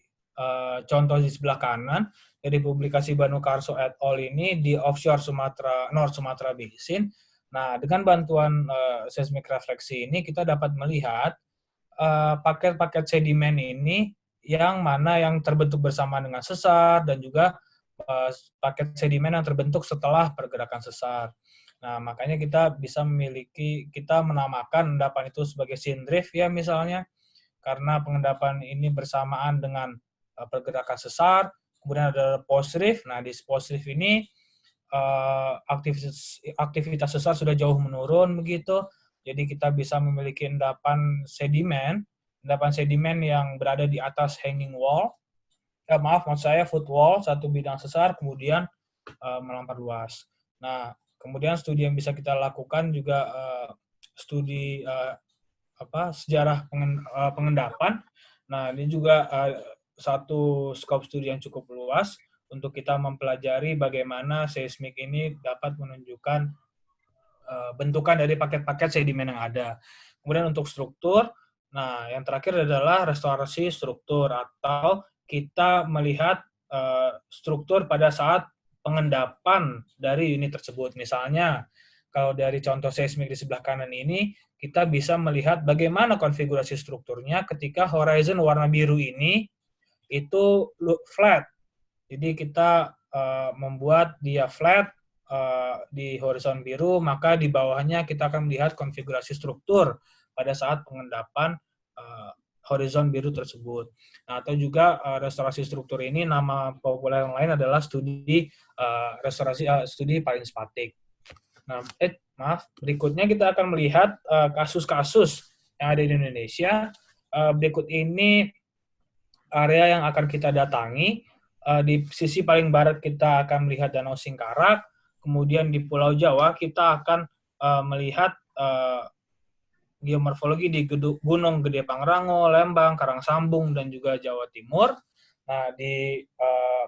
contoh di sebelah kanan dari publikasi Banu Karso et al. Ini di offshore North Sumatra Basin. Nah, dengan bantuan seismik refleksi ini kita dapat melihat paket-paket sedimen ini yang mana yang terbentuk bersama dengan sesar dan juga paket sedimen yang terbentuk setelah pergerakan sesar. Nah, makanya kita menamakan endapan itu sebagai sindrift ya misalnya, karena pengendapan ini bersamaan dengan pergerakan sesar. Kemudian ada post-rift. Nah, di post-rift ini aktivitas sesar sudah jauh menurun begitu. Jadi kita bisa memiliki endapan sedimen yang berada di atas hanging wall. Maksud saya footwall, satu bidang sesar, kemudian melampar luas. Nah, kemudian studi yang bisa kita lakukan juga studi sejarah pengendapan. Nah, ini juga satu skop studi yang cukup luas untuk kita mempelajari bagaimana seismik ini dapat menunjukkan bentukan dari paket-paket sedimen yang ada. Kemudian untuk struktur, nah yang terakhir adalah restorasi struktur atau kita melihat struktur pada saat pengendapan dari unit tersebut. Misalnya, kalau dari contoh seismik di sebelah kanan ini, kita bisa melihat bagaimana konfigurasi strukturnya ketika horizon warna biru ini itu flat. Jadi kita membuat dia flat di horizon biru, maka di bawahnya kita akan melihat konfigurasi struktur pada saat pengendapan horizon biru tersebut. Nah, atau juga restorasi struktur ini nama populer yang lain adalah studi studi palinspatik. Nah, berikutnya kita akan melihat kasus-kasus yang ada di Indonesia. Berikut ini area yang akan kita datangi. Di sisi paling barat kita akan melihat Danau Singkarak. Kemudian di Pulau Jawa kita akan melihat geomorfologi di Gunung Gede Pangrango, Lembang, Karangsambung, dan juga Jawa Timur. Nah, di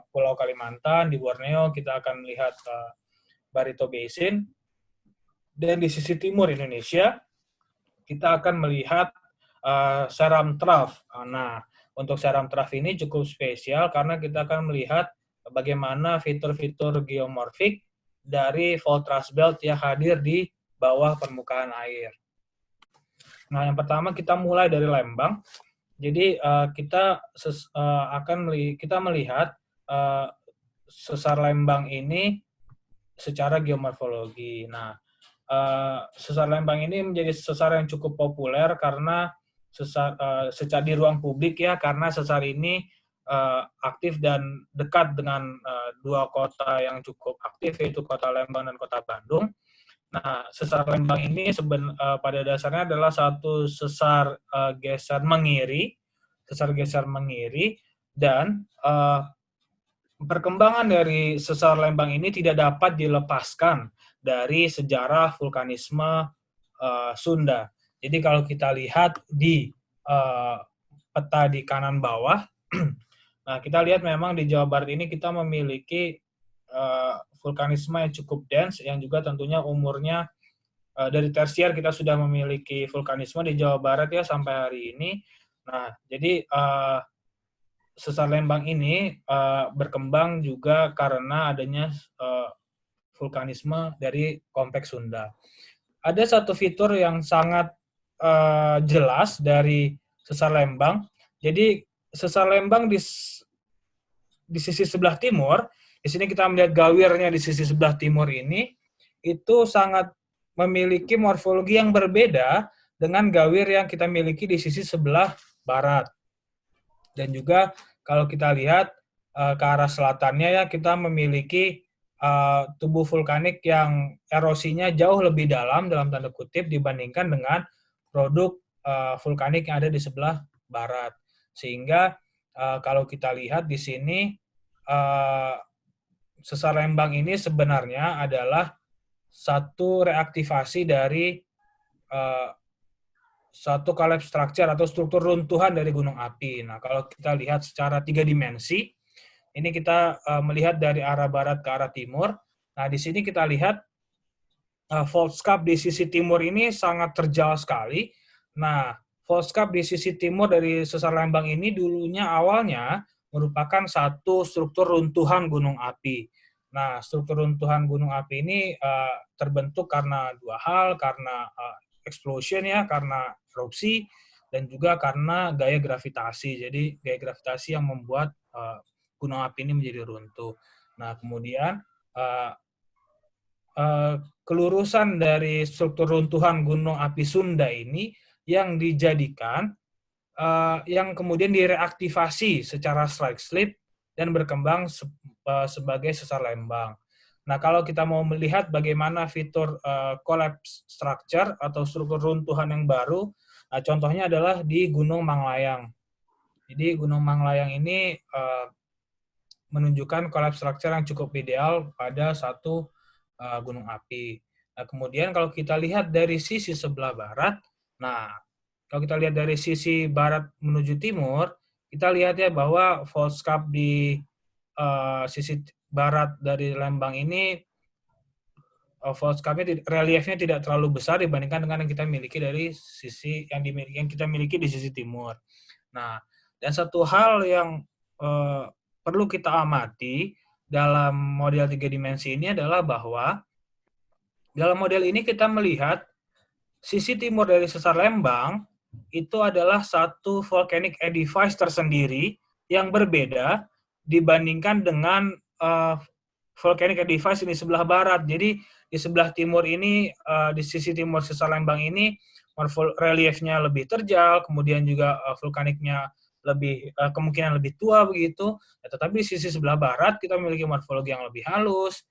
Pulau Kalimantan, di Borneo, kita akan melihat Barito Basin. Dan di sisi timur Indonesia, kita akan melihat Seram Trough. Nah, untuk Seram Trough ini cukup spesial karena kita akan melihat bagaimana fitur-fitur geomorfik dari fault thrust belt yang hadir di bawah permukaan air. Nah, yang pertama kita mulai dari Lembang. Jadi kita melihat sesar Lembang ini secara geomorfologi. Nah, sesar Lembang ini menjadi sesar yang cukup populer karena secara di ruang publik ya, karena sesar ini aktif dan dekat dengan dua kota yang cukup aktif, yaitu kota Lembang dan kota Bandung. Nah, sesar Lembang ini pada dasarnya adalah satu sesar geser mengiri sesar geser mengiri, dan perkembangan dari sesar Lembang ini tidak dapat dilepaskan dari sejarah vulkanisme Sunda. Jadi kalau kita lihat di peta di kanan bawah, nah kita lihat memang di Jawa Barat ini kita memiliki vulkanisme yang cukup dense, yang juga tentunya umurnya dari tersier kita sudah memiliki vulkanisme di Jawa Barat ya sampai hari ini. Nah, jadi sesar Lembang ini berkembang juga karena adanya vulkanisme dari kompleks Sunda. Ada satu fitur yang sangat jelas dari sesar Lembang. Jadi sesar Lembang di sisi sebelah timur, di sini kita melihat gawirnya di sisi sebelah timur ini, itu sangat memiliki morfologi yang berbeda dengan gawir yang kita miliki di sisi sebelah barat. Dan juga kalau kita lihat ke arah selatannya ya, kita memiliki tubuh vulkanik yang erosinya jauh lebih dalam tanda kutip dibandingkan dengan produk vulkanik yang ada di sebelah barat. Sehingga kalau kita lihat di sini sesar Lembang ini sebenarnya adalah satu reaktivasi dari satu collapse structure atau struktur runtuhan dari gunung api. Nah, kalau kita lihat secara 3 dimensi, ini kita melihat dari arah barat ke arah timur. Nah, di sini kita lihat fault scarp di sisi timur ini sangat terjal sekali. Nah, fault scarp di sisi timur dari sesar Lembang ini dulunya awalnya merupakan satu struktur runtuhan gunung api. Nah, struktur runtuhan gunung api ini terbentuk karena dua hal, karena explosion ya, karena erupsi, dan juga karena gaya gravitasi. Jadi, gaya gravitasi yang membuat gunung api ini menjadi runtuh. Nah, kemudian kelurusan dari struktur runtuhan gunung api Sunda ini yang dijadikan, yang kemudian direaktivasi secara strike slip dan berkembang sebagai sesar Lembang. Nah, kalau kita mau melihat bagaimana fitur collapse structure atau struktur runtuhan yang baru, nah, contohnya adalah di Gunung Manglayang. Jadi Gunung Manglayang ini menunjukkan collapse structure yang cukup ideal pada satu gunung api. Nah, kemudian kalau kita lihat dari sisi sebelah barat, nah, kalau kita lihat dari sisi barat menuju timur, kita lihat ya bahwa fault scarp di sisi barat dari Lembang ini, fault scarp-nya reliefnya tidak terlalu besar dibandingkan dengan yang kita miliki dari sisi yang kita miliki di sisi timur. Nah, dan satu hal yang perlu kita amati dalam model 3 dimensi ini adalah bahwa dalam model ini kita melihat sisi timur dari sesar Lembang itu adalah satu volcanic edifice tersendiri yang berbeda dibandingkan dengan volcanic edifice di sebelah barat. Jadi di sebelah timur ini, di sisi timur sesar Lembang ini, reliefnya lebih terjal, kemudian juga vulkaniknya lebih kemungkinan lebih tua begitu. Tetapi di sisi sebelah barat kita memiliki morfologi yang lebih halus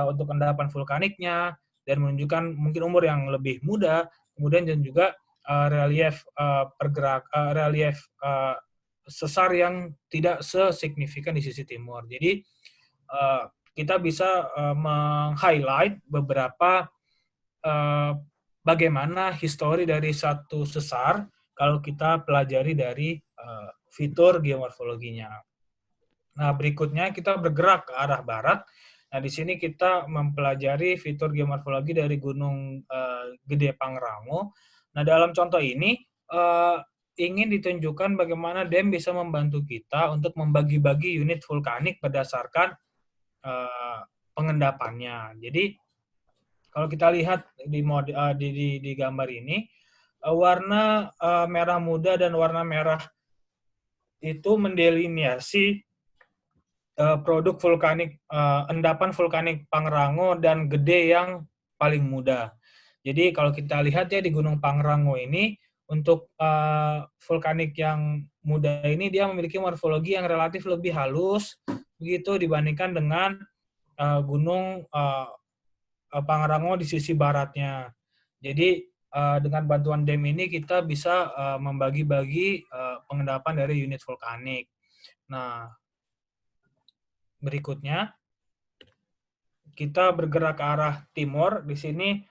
untuk endapan vulkaniknya dan menunjukkan mungkin umur yang lebih muda. Kemudian dan juga relief relief sesar yang tidak sesignifikan di sisi timur. Jadi kita bisa meng-highlight beberapa bagaimana histori dari satu sesar kalau kita pelajari dari fitur geomorfologinya. Nah, berikutnya kita bergerak ke arah barat. Nah, di sini kita mempelajari fitur geomorfologi dari Gunung Gede Pangrango. Nah, dalam contoh ini ingin ditunjukkan bagaimana DEM bisa membantu kita untuk membagi-bagi unit vulkanik berdasarkan pengendapannya. Jadi kalau kita lihat di gambar ini, warna merah muda dan warna merah itu mendeliniasi produk vulkanik, endapan vulkanik Pangrango dan Gede yang paling muda. Jadi kalau kita lihat ya di Gunung Pangrango ini, untuk vulkanik yang muda ini dia memiliki morfologi yang relatif lebih halus begitu dibandingkan dengan Gunung Pangrango di sisi baratnya. Jadi dengan bantuan DEM ini kita bisa membagi-bagi pengendapan dari unit vulkanik. Nah, berikutnya kita bergerak ke arah timur. Di sini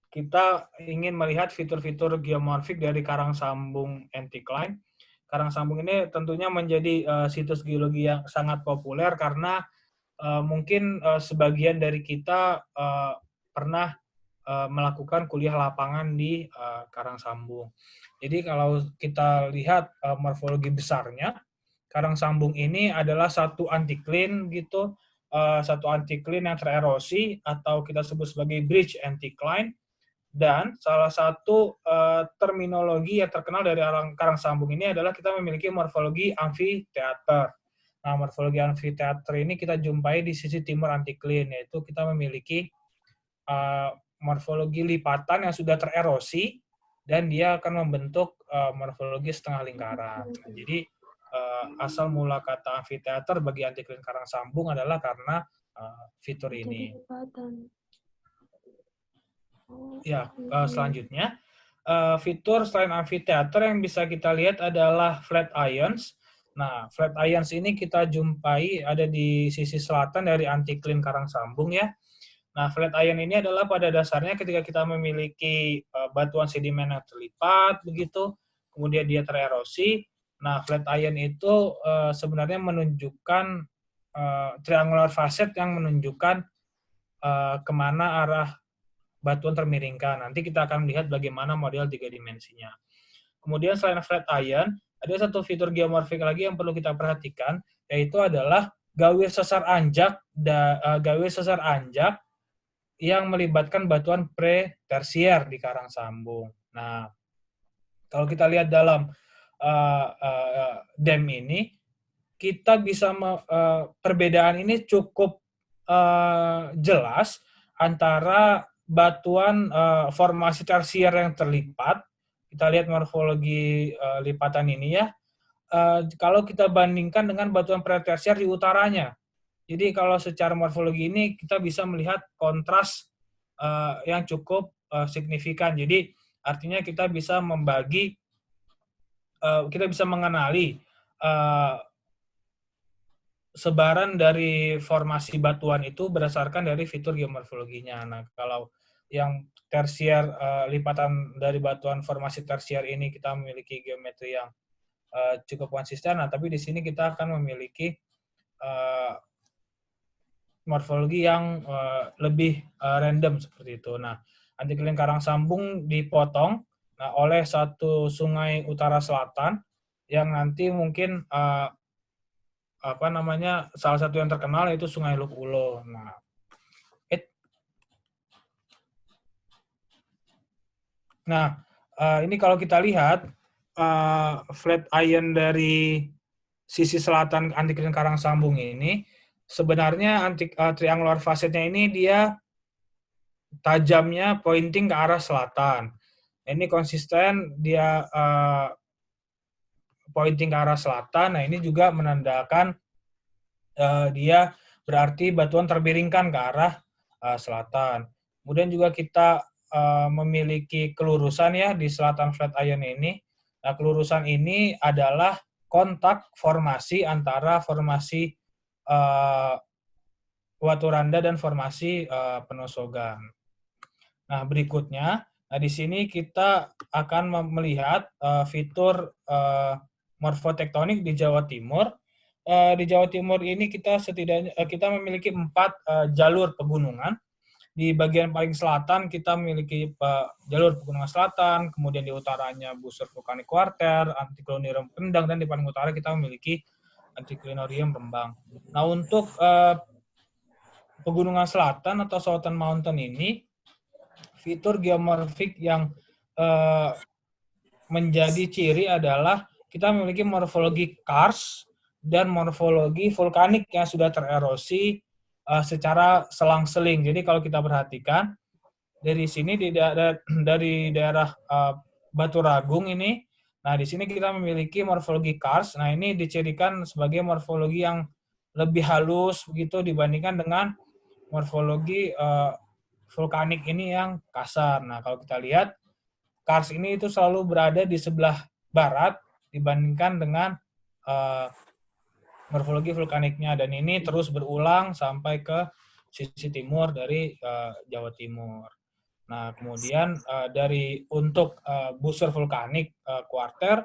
kita ingin melihat fitur-fitur geomorfik dari Karangsambung Anticline. Karangsambung ini tentunya menjadi situs geologi yang sangat populer karena mungkin sebagian dari kita pernah melakukan kuliah lapangan di Karangsambung. Jadi kalau kita lihat morfologi besarnya, Karangsambung ini adalah satu anticline gitu, satu anticline yang tererosi atau kita sebut sebagai bridge anticline. Dan salah satu terminologi yang terkenal dari Karangsambung ini adalah kita memiliki morfologi amphitheater. Nah, morfologi amphitheater ini kita jumpai di sisi timur anticline, yaitu kita memiliki morfologi lipatan yang sudah tererosi dan dia akan membentuk morfologi setengah lingkaran. Nah, jadi asal mula kata amphitheater bagi anticline Karangsambung adalah karena fitur ini. Ya, selanjutnya fitur selain amphitheater yang bisa kita lihat adalah flat ions. Nah, flat ions ini kita jumpai ada di sisi selatan dari anticline Karangsambung ya. Nah, flat ion ini adalah pada dasarnya ketika kita memiliki batuan sedimen yang terlipat begitu, kemudian dia tererosi. Nah, flat ion itu sebenarnya menunjukkan triangular facet yang menunjukkan kemana arah batuan termiringkan. Nanti kita akan melihat bagaimana model 3 dimensinya. Kemudian selain flat iron, ada satu fitur geomorfik lagi yang perlu kita perhatikan, yaitu adalah gawir sesar anjak yang melibatkan batuan pre-tersier di Karangsambung. Nah, kalau kita lihat dalam DEM ini, kita bisa perbedaan ini cukup jelas antara batuan formasi tersier yang terlipat. Kita lihat morfologi lipatan ini ya. Kalau kita bandingkan dengan batuan pre-tersier di utaranya. Jadi kalau secara morfologi ini kita bisa melihat kontras yang cukup signifikan. Jadi artinya kita bisa membagi, kita bisa mengenali sebaran dari formasi batuan itu berdasarkan dari fitur geomorfologinya. Nah, kalau yang tersier, lipatan dari batuan formasi tersier ini kita memiliki geometri yang cukup konsisten. Nah, tapi di sini kita akan memiliki morfologi yang lebih random seperti itu. Nah, anticline Karangsambung dipotong oleh satu sungai utara selatan yang nanti mungkin salah satu yang terkenal yaitu Sungai Luk Ulo. Nah, ini kalau kita lihat flat ion dari sisi selatan anticline Karangsambung ini sebenarnya triangular facetnya ini dia tajamnya pointing ke arah selatan. Ini konsisten dia pointing ke arah selatan. Nah, ini juga menandakan dia berarti batuan termiringkan ke arah selatan. Kemudian juga kita memiliki kelurusan ya di selatan flat ion ini. Nah, kelurusan ini adalah kontak formasi antara formasi Waturanda dan formasi Penosogan. Nah, berikutnya, di sini kita akan melihat fitur morfotektonik di Jawa Timur. Di Jawa Timur ini kita memiliki 4 jalur pegunungan. Di bagian paling selatan kita memiliki jalur pegunungan selatan, kemudian di utaranya Busur Vulkanik Quarter, Anticlinorium Kendang, dan di paling utara kita memiliki Anticlinorium Rembang. Nah, untuk pegunungan selatan atau Southern Mountain ini, fitur geomorfik yang menjadi ciri adalah kita memiliki morfologi karst dan morfologi vulkanik yang sudah tererosi secara selang-seling. Jadi kalau kita perhatikan dari sini dari daerah Batu Ragung ini, nah di sini kita memiliki morfologi karst. Nah, ini dicirikan sebagai morfologi yang lebih halus begitu dibandingkan dengan morfologi vulkanik ini yang kasar. Nah, kalau kita lihat, kars ini itu selalu berada di sebelah barat dibandingkan dengan morfologi vulkaniknya, dan ini terus berulang sampai ke sisi timur dari Jawa Timur. Nah, kemudian untuk busur vulkanik kuarter,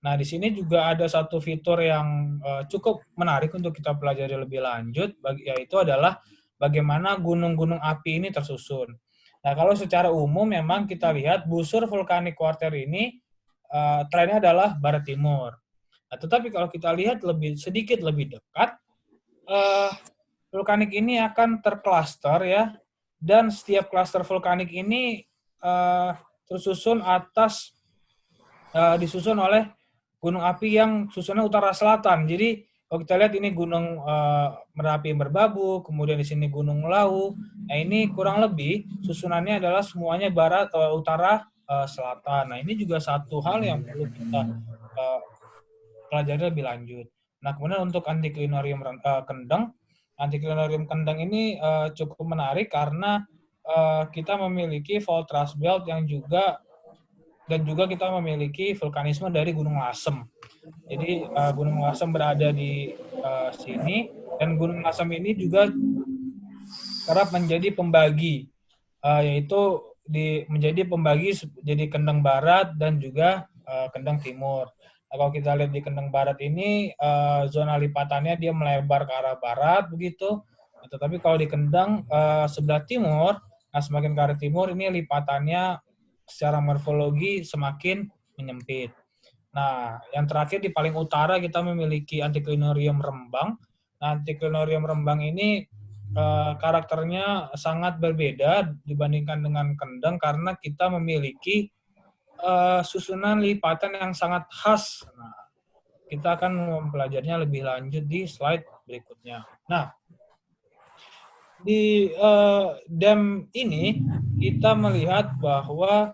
nah di sini juga ada satu fitur yang cukup menarik untuk kita pelajari lebih lanjut, yaitu adalah bagaimana gunung-gunung api ini tersusun. Nah, kalau secara umum memang kita lihat busur vulkanik kuarter ini trennya adalah barat timur. Nah, tetapi kalau kita lihat sedikit lebih dekat, vulkanik ini akan terklaster ya, dan setiap klaster vulkanik ini disusun oleh gunung api yang susunnya utara selatan. Jadi kalau kita lihat ini gunung Merapi Merbabu, kemudian di sini gunung Lawu. Nah, ini kurang lebih susunannya adalah semuanya utara selatan. Nah, ini juga satu hal yang perlu kita pelajari lebih lanjut. Nah, kemudian untuk antiklinorium Kendeng, antiklinorium Kendeng ini cukup menarik karena kita memiliki fault thrust belt yang juga kita memiliki vulkanisme dari Gunung Lasem. Jadi Gunung Lasem berada di sini, dan Gunung Lasem ini juga kerap menjadi pembagi, yaitu menjadi pembagi jadi Kendeng Barat dan juga Kendeng Timur. Nah, kalau kita lihat di Kendeng Barat ini, zona lipatannya dia melebar ke arah barat begitu. Nah, tetapi kalau di Kendeng sebelah timur, nah semakin ke arah timur ini lipatannya secara morfologi semakin menyempit. Nah, yang terakhir di paling utara kita memiliki antiklinorium Rembang. Nah, antiklinorium Rembang ini karakternya sangat berbeda dibandingkan dengan Kendeng karena kita memiliki susunan lipatan yang sangat khas. Nah, kita akan mempelajarinya lebih lanjut di slide berikutnya. Nah, di dam ini kita melihat bahwa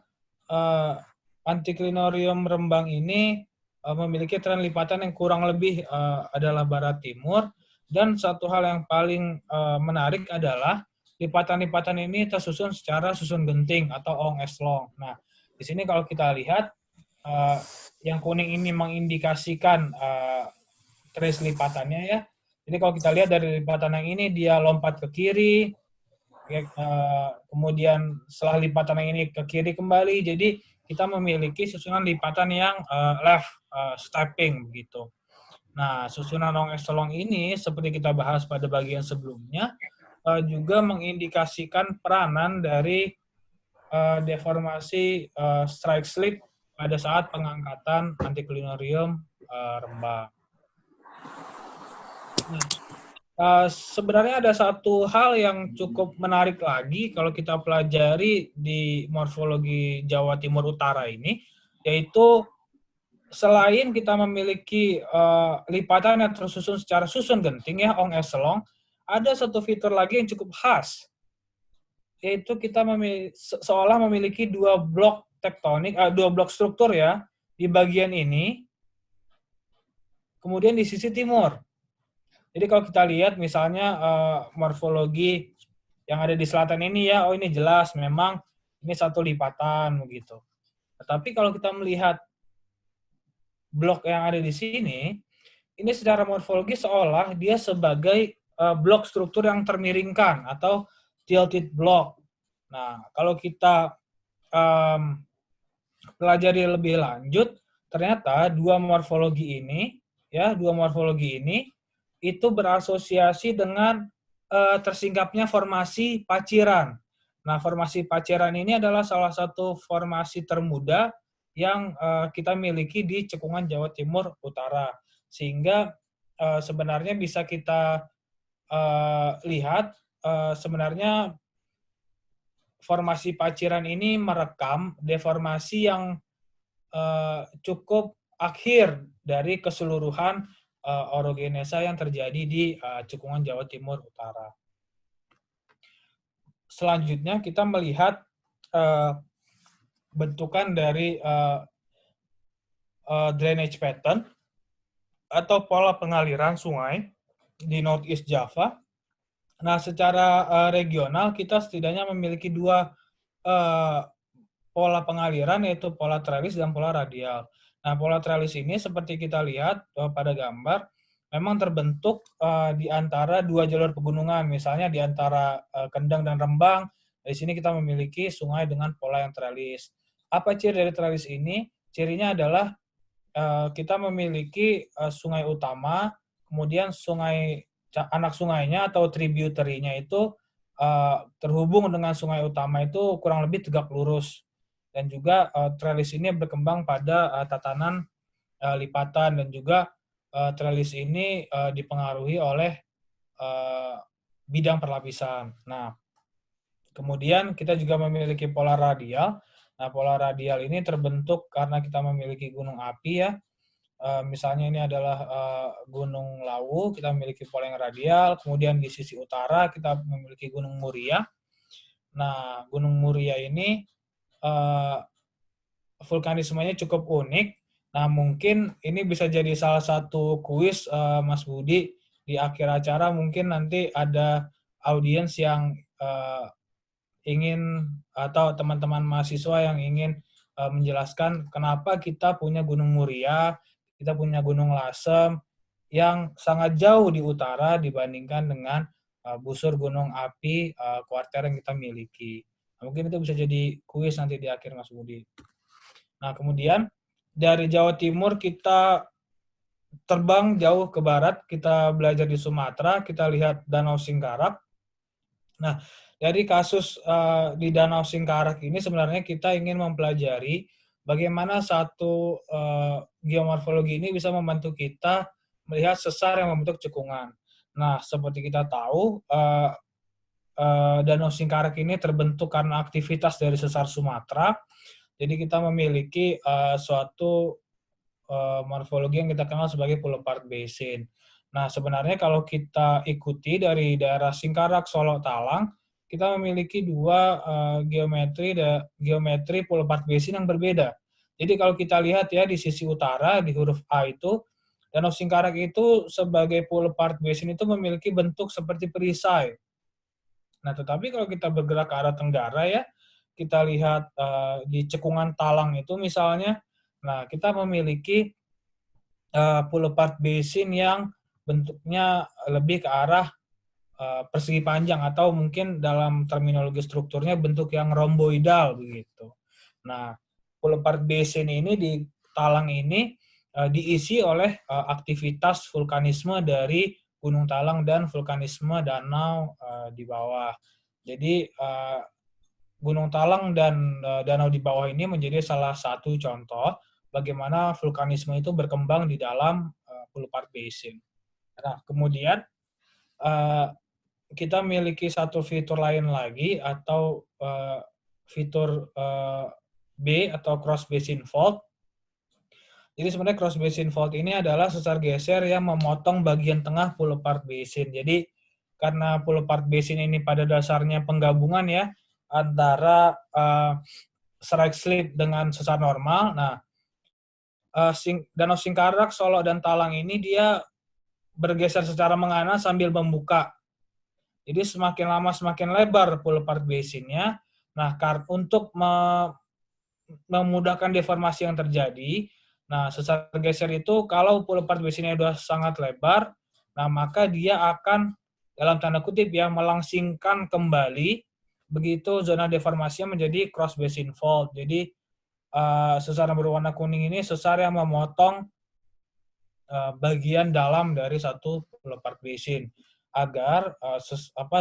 antiklinorium Rembang ini memiliki tren lipatan yang kurang lebih adalah barat timur, dan satu hal yang paling menarik adalah lipatan-lipatan ini tersusun secara susun genting atau ong eslong. Nah, di sini kalau kita lihat yang kuning ini mengindikasikan trace lipatannya ya. Jadi kalau kita lihat dari lipatan yang ini dia lompat ke kiri, kemudian setelah lipatan yang ini ke kiri kembali. Jadi kita memiliki susunan lipatan yang left stepping begitu. Nah, susunan ong eselong ini seperti kita bahas pada bagian sebelumnya juga mengindikasikan peranan dari deformasi strike slip pada saat pengangkatan antiklinorium Rembang. Nah, sebenarnya ada satu hal yang cukup menarik lagi kalau kita pelajari di morfologi Jawa Timur Utara ini, yaitu selain kita memiliki lipatan yang tersusun secara susun genting ya, ong eselong, ada satu fitur lagi yang cukup khas, yaitu kita seolah memiliki dua blok tektonik, dua blok struktur ya, di bagian ini, kemudian di sisi timur. Jadi kalau kita lihat misalnya morfologi yang ada di selatan ini ya, oh ini jelas memang ini satu lipatan begitu. Tetapi kalau kita melihat blok yang ada di sini, ini secara morfologi seolah dia sebagai blok struktur yang termiringkan atau tilted block. Nah, kalau kita pelajari lebih lanjut, ternyata dua morfologi ini itu berasosiasi dengan tersingkapnya formasi paciran. Nah, formasi paciran ini adalah salah satu formasi termuda yang kita miliki di cekungan Jawa Timur Utara. Sehingga sebenarnya bisa kita lihat sebenarnya formasi paciran ini merekam deformasi yang cukup akhir dari keseluruhan orogenesa yang terjadi di cekungan Jawa Timur Utara. Selanjutnya kita melihat bentukan dari drainage pattern atau pola pengaliran sungai di Northeast Java. Nah, secara regional kita setidaknya memiliki dua pola pengaliran, yaitu pola trellis dan pola radial. Nah, pola trellis ini seperti kita lihat pada gambar, memang terbentuk di antara dua jalur pegunungan, misalnya di antara Kendang dan Rembang. Di sini kita memiliki sungai dengan pola yang trellis. Apa ciri dari trellis ini? Cirinya adalah kita memiliki sungai utama, kemudian anak sungainya atau tributary-nya itu terhubung dengan sungai utama itu kurang lebih tegak lurus. Dan juga trellis ini berkembang pada tatanan lipatan, dan juga trellis ini dipengaruhi oleh bidang perlapisan. Nah, kemudian kita juga memiliki pola radial. Nah, pola radial ini terbentuk karena kita memiliki gunung api ya. Misalnya ini adalah Gunung Lawu, kita memiliki pola yang radial. Kemudian di sisi utara kita memiliki Gunung Muria. Nah, Gunung Muria ini vulkanismenya cukup unik. Nah, mungkin ini bisa jadi salah satu kuis Mas Budi di akhir acara. Mungkin nanti ada audiens yang ingin, atau teman-teman mahasiswa yang ingin menjelaskan kenapa kita punya Gunung Muria, kita punya Gunung Lasem yang sangat jauh di utara dibandingkan dengan busur gunung api kuarter yang kita miliki. Nah, mungkin itu bisa jadi kuis nanti di akhir, Mas Budi. Nah, kemudian dari Jawa Timur kita terbang jauh ke barat, kita belajar di Sumatera, kita lihat Danau Singkarak. Nah, dari kasus di Danau Singkarak ini sebenarnya kita ingin mempelajari bagaimana satu geomorfologi ini bisa membantu kita melihat sesar yang membentuk cekungan. Nah, seperti kita tahu, Danau Singkarak ini terbentuk karena aktivitas dari sesar Sumatera. Jadi kita memiliki suatu morfologi yang kita kenal sebagai Pulau Part Basin. Nah, sebenarnya kalau kita ikuti dari daerah Singkarak, Solo, Talang, kita memiliki dua geometri Pulau Part Basin yang berbeda. Jadi kalau kita lihat ya di sisi utara, di huruf A itu, Danau Singkarak itu sebagai Pulau Part Basin itu memiliki bentuk seperti perisai. Nah, tetapi kalau kita bergerak ke arah tenggara ya, kita lihat di cekungan Talang itu misalnya, nah kita memiliki Pulau Part Basin yang bentuknya lebih ke arah persegi panjang, atau mungkin dalam terminologi strukturnya bentuk yang romboidal begitu. Nah, Pulau Part Basin ini di Talang ini diisi oleh aktivitas vulkanisme dari Gunung Talang dan vulkanisme danau di bawah. Jadi Gunung Talang dan danau di bawah ini menjadi salah satu contoh bagaimana vulkanisme itu berkembang di dalam Pulau Part Basin. Nah, kemudian kita memiliki satu fitur lain lagi, atau fitur B atau cross basin fault. Jadi sebenarnya cross basin fault ini adalah sesar geser yang memotong bagian tengah Pulau Part Basin. Jadi karena Pulau Part Basin ini pada dasarnya penggabungan ya antara strike slip dengan sesar normal. Nah, Danau Singkarak, Solo, dan Talang ini dia bergeser secara mengana sambil membuka. Jadi semakin lama semakin lebar Pulau Part Basin-nya. Nah, untuk memudahkan deformasi yang terjadi, nah sesar geser itu kalau Pulau Part Basin-nya sudah sangat lebar, nah maka dia akan dalam tanda kutip ya melangsingkan kembali, begitu zona deformasinya menjadi cross basin fault. Jadi sesar yang berwarna kuning ini sesar yang memotong bagian dalam dari satu Pulau Part Basin agar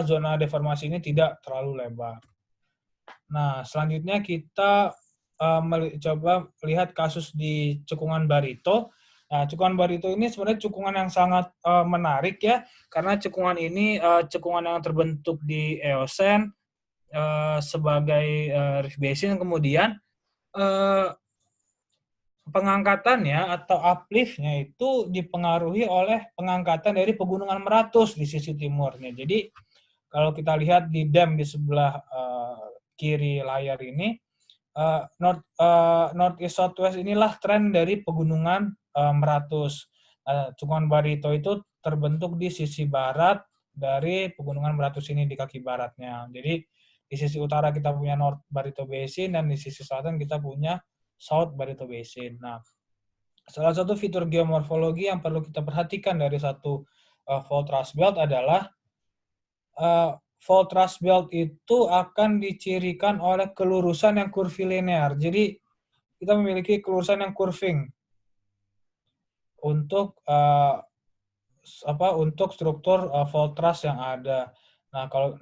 zona deformasi ini tidak terlalu lebar. Nah, selanjutnya kita coba lihat kasus di Cekungan Barito. Nah, Cekungan Barito ini sebenarnya cekungan yang sangat menarik ya, karena cekungan ini cekungan yang terbentuk di Eosen sebagai rift basin, kemudian pengangkatannya atau uplift-nya itu dipengaruhi oleh pengangkatan dari Pegunungan Meratus di sisi timurnya. Jadi kalau kita lihat di dam di sebelah kiri layar ini, north east southwest inilah tren dari Pegunungan Meratus. Cekungan Barito itu terbentuk di sisi barat dari pegunungan Meratus ini di kaki baratnya. Jadi di sisi utara kita punya North Barito Basin dan di sisi selatan kita punya South Barito Basin. Nah, salah satu fitur geomorfologi yang perlu kita perhatikan dari satu fault thrust belt adalah fault thrust belt itu akan dicirikan oleh kelurusan yang kurvilinear. Jadi kita memiliki kelurusan yang curving untuk untuk struktur fault thrust yang ada.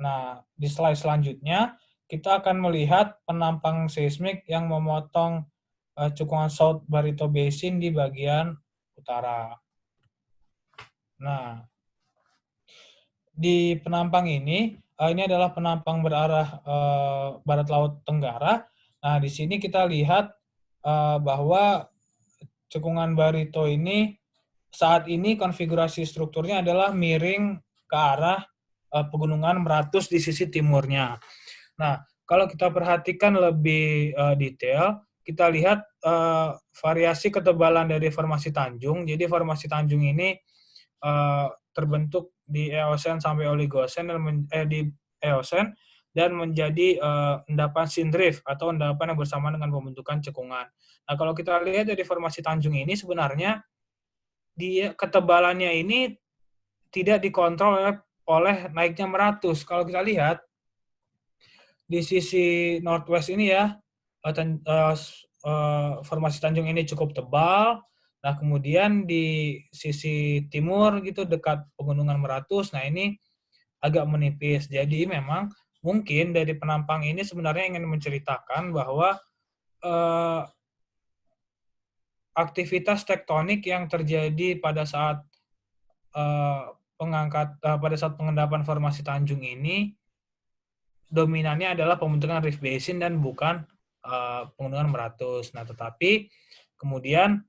Nah, di slide selanjutnya kita akan melihat penampang seismik yang memotong cekungan South Barito Basin di bagian utara. Nah, di penampang ini adalah penampang berarah barat laut tenggara. Nah, di sini kita lihat bahwa cekungan Barito ini saat ini konfigurasi strukturnya adalah miring ke arah pegunungan Meratus di sisi timurnya. Nah, kalau kita perhatikan lebih detail, kita lihat variasi ketebalan dari formasi Tanjung. Jadi formasi Tanjung ini terbentuk di Eosen sampai Oligosen di Eosen dan menjadi endapan sindrift atau endapan yang bersamaan dengan pembentukan cekungan. Nah, kalau kita lihat dari formasi Tanjung ini sebenarnya ketebalannya ini tidak dikontrol oleh naiknya Meratus. Kalau kita lihat di sisi northwest ini ya, formasi Tanjung ini cukup tebal. Nah, kemudian di sisi timur gitu dekat pegunungan Meratus, nah ini agak menipis. Jadi memang mungkin dari penampang ini sebenarnya ingin menceritakan bahwa aktivitas tektonik yang terjadi pada saat pengendapan formasi Tanjung ini dominannya adalah pembentukan rift basin dan bukan pegunungan Meratus. Nah, tetapi kemudian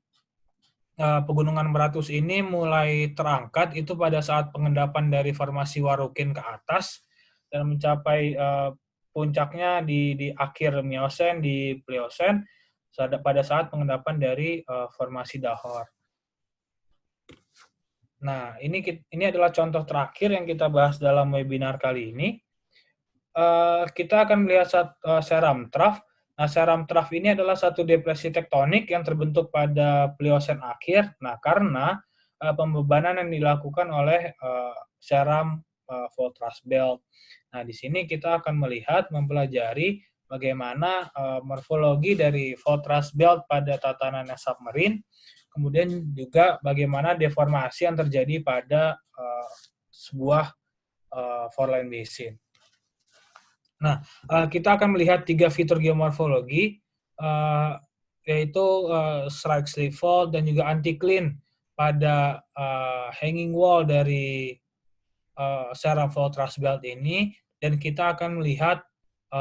pegunungan Meratus ini mulai terangkat itu pada saat pengendapan dari formasi Warukin ke atas dan mencapai puncaknya di akhir Miosen di Pliocene pada saat pengendapan dari formasi Dahor. Nah, ini adalah contoh terakhir yang kita bahas dalam webinar kali ini. Kita akan melihat Seram Trough. Nah, Seram Trough ini adalah satu depresi tektonik yang terbentuk pada Pliocene akhir. Nah, karena pembebanan yang dilakukan oleh Seram Fault Thrust Belt. Nah, di sini kita akan mempelajari bagaimana morfologi dari Fault Thrust Belt pada tatanan submarine, kemudian juga bagaimana deformasi yang terjadi pada sebuah foreland basin. Nah, kita akan melihat 3 fitur geomorfologi, yaitu strike slip fault dan juga anticline pada hanging wall dari Seram Fault Thrust Belt ini, dan kita akan melihat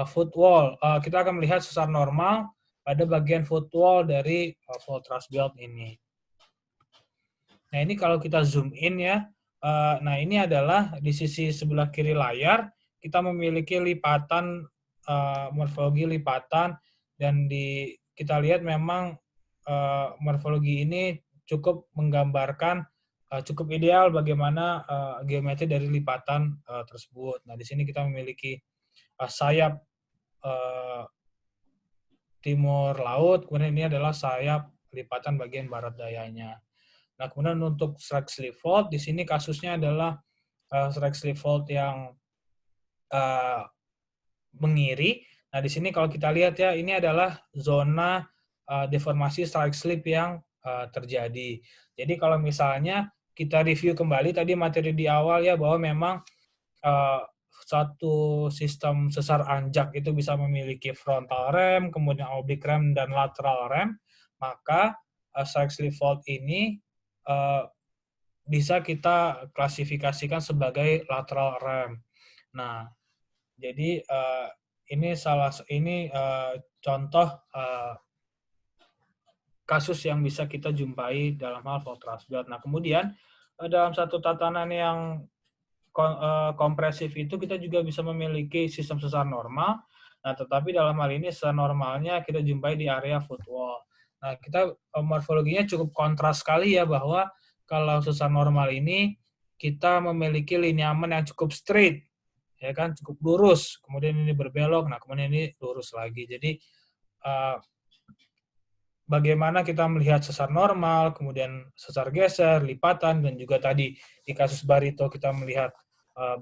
footwall. Kita akan melihat sesar normal pada bagian footwall dari Fault Thrust Belt ini. Nah, ini kalau kita zoom in ya, nah ini adalah di sisi sebelah kiri layar, kita memiliki lipatan, morfologi lipatan, dan kita lihat memang morfologi ini cukup menggambarkan, cukup ideal bagaimana geometri dari lipatan tersebut. Nah, di sini kita memiliki sayap timur laut, kemudian ini adalah sayap lipatan bagian barat dayanya. Nah, kemudian untuk strike slip fault, di sini kasusnya adalah strike slip fault yang mengiri. Nah, di sini kalau kita lihat ya, ini adalah zona deformasi strike slip yang terjadi. Jadi kalau misalnya kita review kembali tadi materi di awal ya, bahwa memang satu sistem sesar anjak itu bisa memiliki frontal ram, kemudian oblique ram, dan lateral ram, maka strike slip fault ini bisa kita klasifikasikan sebagai lateral ram. Nah, jadi ini contoh kasus yang bisa kita jumpai dalam hal fault thrust belt. Nah, kemudian dalam satu tatanan yang kompresif itu kita juga bisa memiliki sistem sesar normal. Nah, tetapi dalam hal ini sesar normalnya kita jumpai di area footwall. Nah, kita morfologinya cukup kontras sekali ya, bahwa kalau sesar normal ini kita memiliki lineamen yang cukup straight, ya kan, cukup lurus. Kemudian ini berbelok, nah kemudian ini lurus lagi. Jadi bagaimana kita melihat sesar normal, kemudian sesar geser, lipatan, dan juga tadi di kasus Barito kita melihat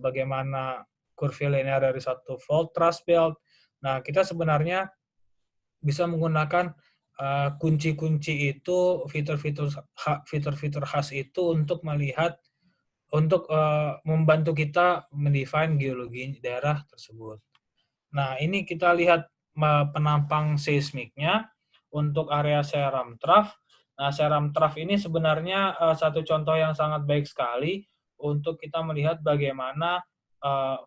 bagaimana kurva linear dari satu fault thrust belt. Nah, kita sebenarnya bisa menggunakan kunci-kunci itu, fitur-fitur khas itu untuk melihat, untuk membantu kita mendefine geologi daerah tersebut. Nah, ini kita lihat penampang seismiknya untuk area Seram Trough. Nah, Seram Trough ini sebenarnya satu contoh yang sangat baik sekali untuk kita melihat bagaimana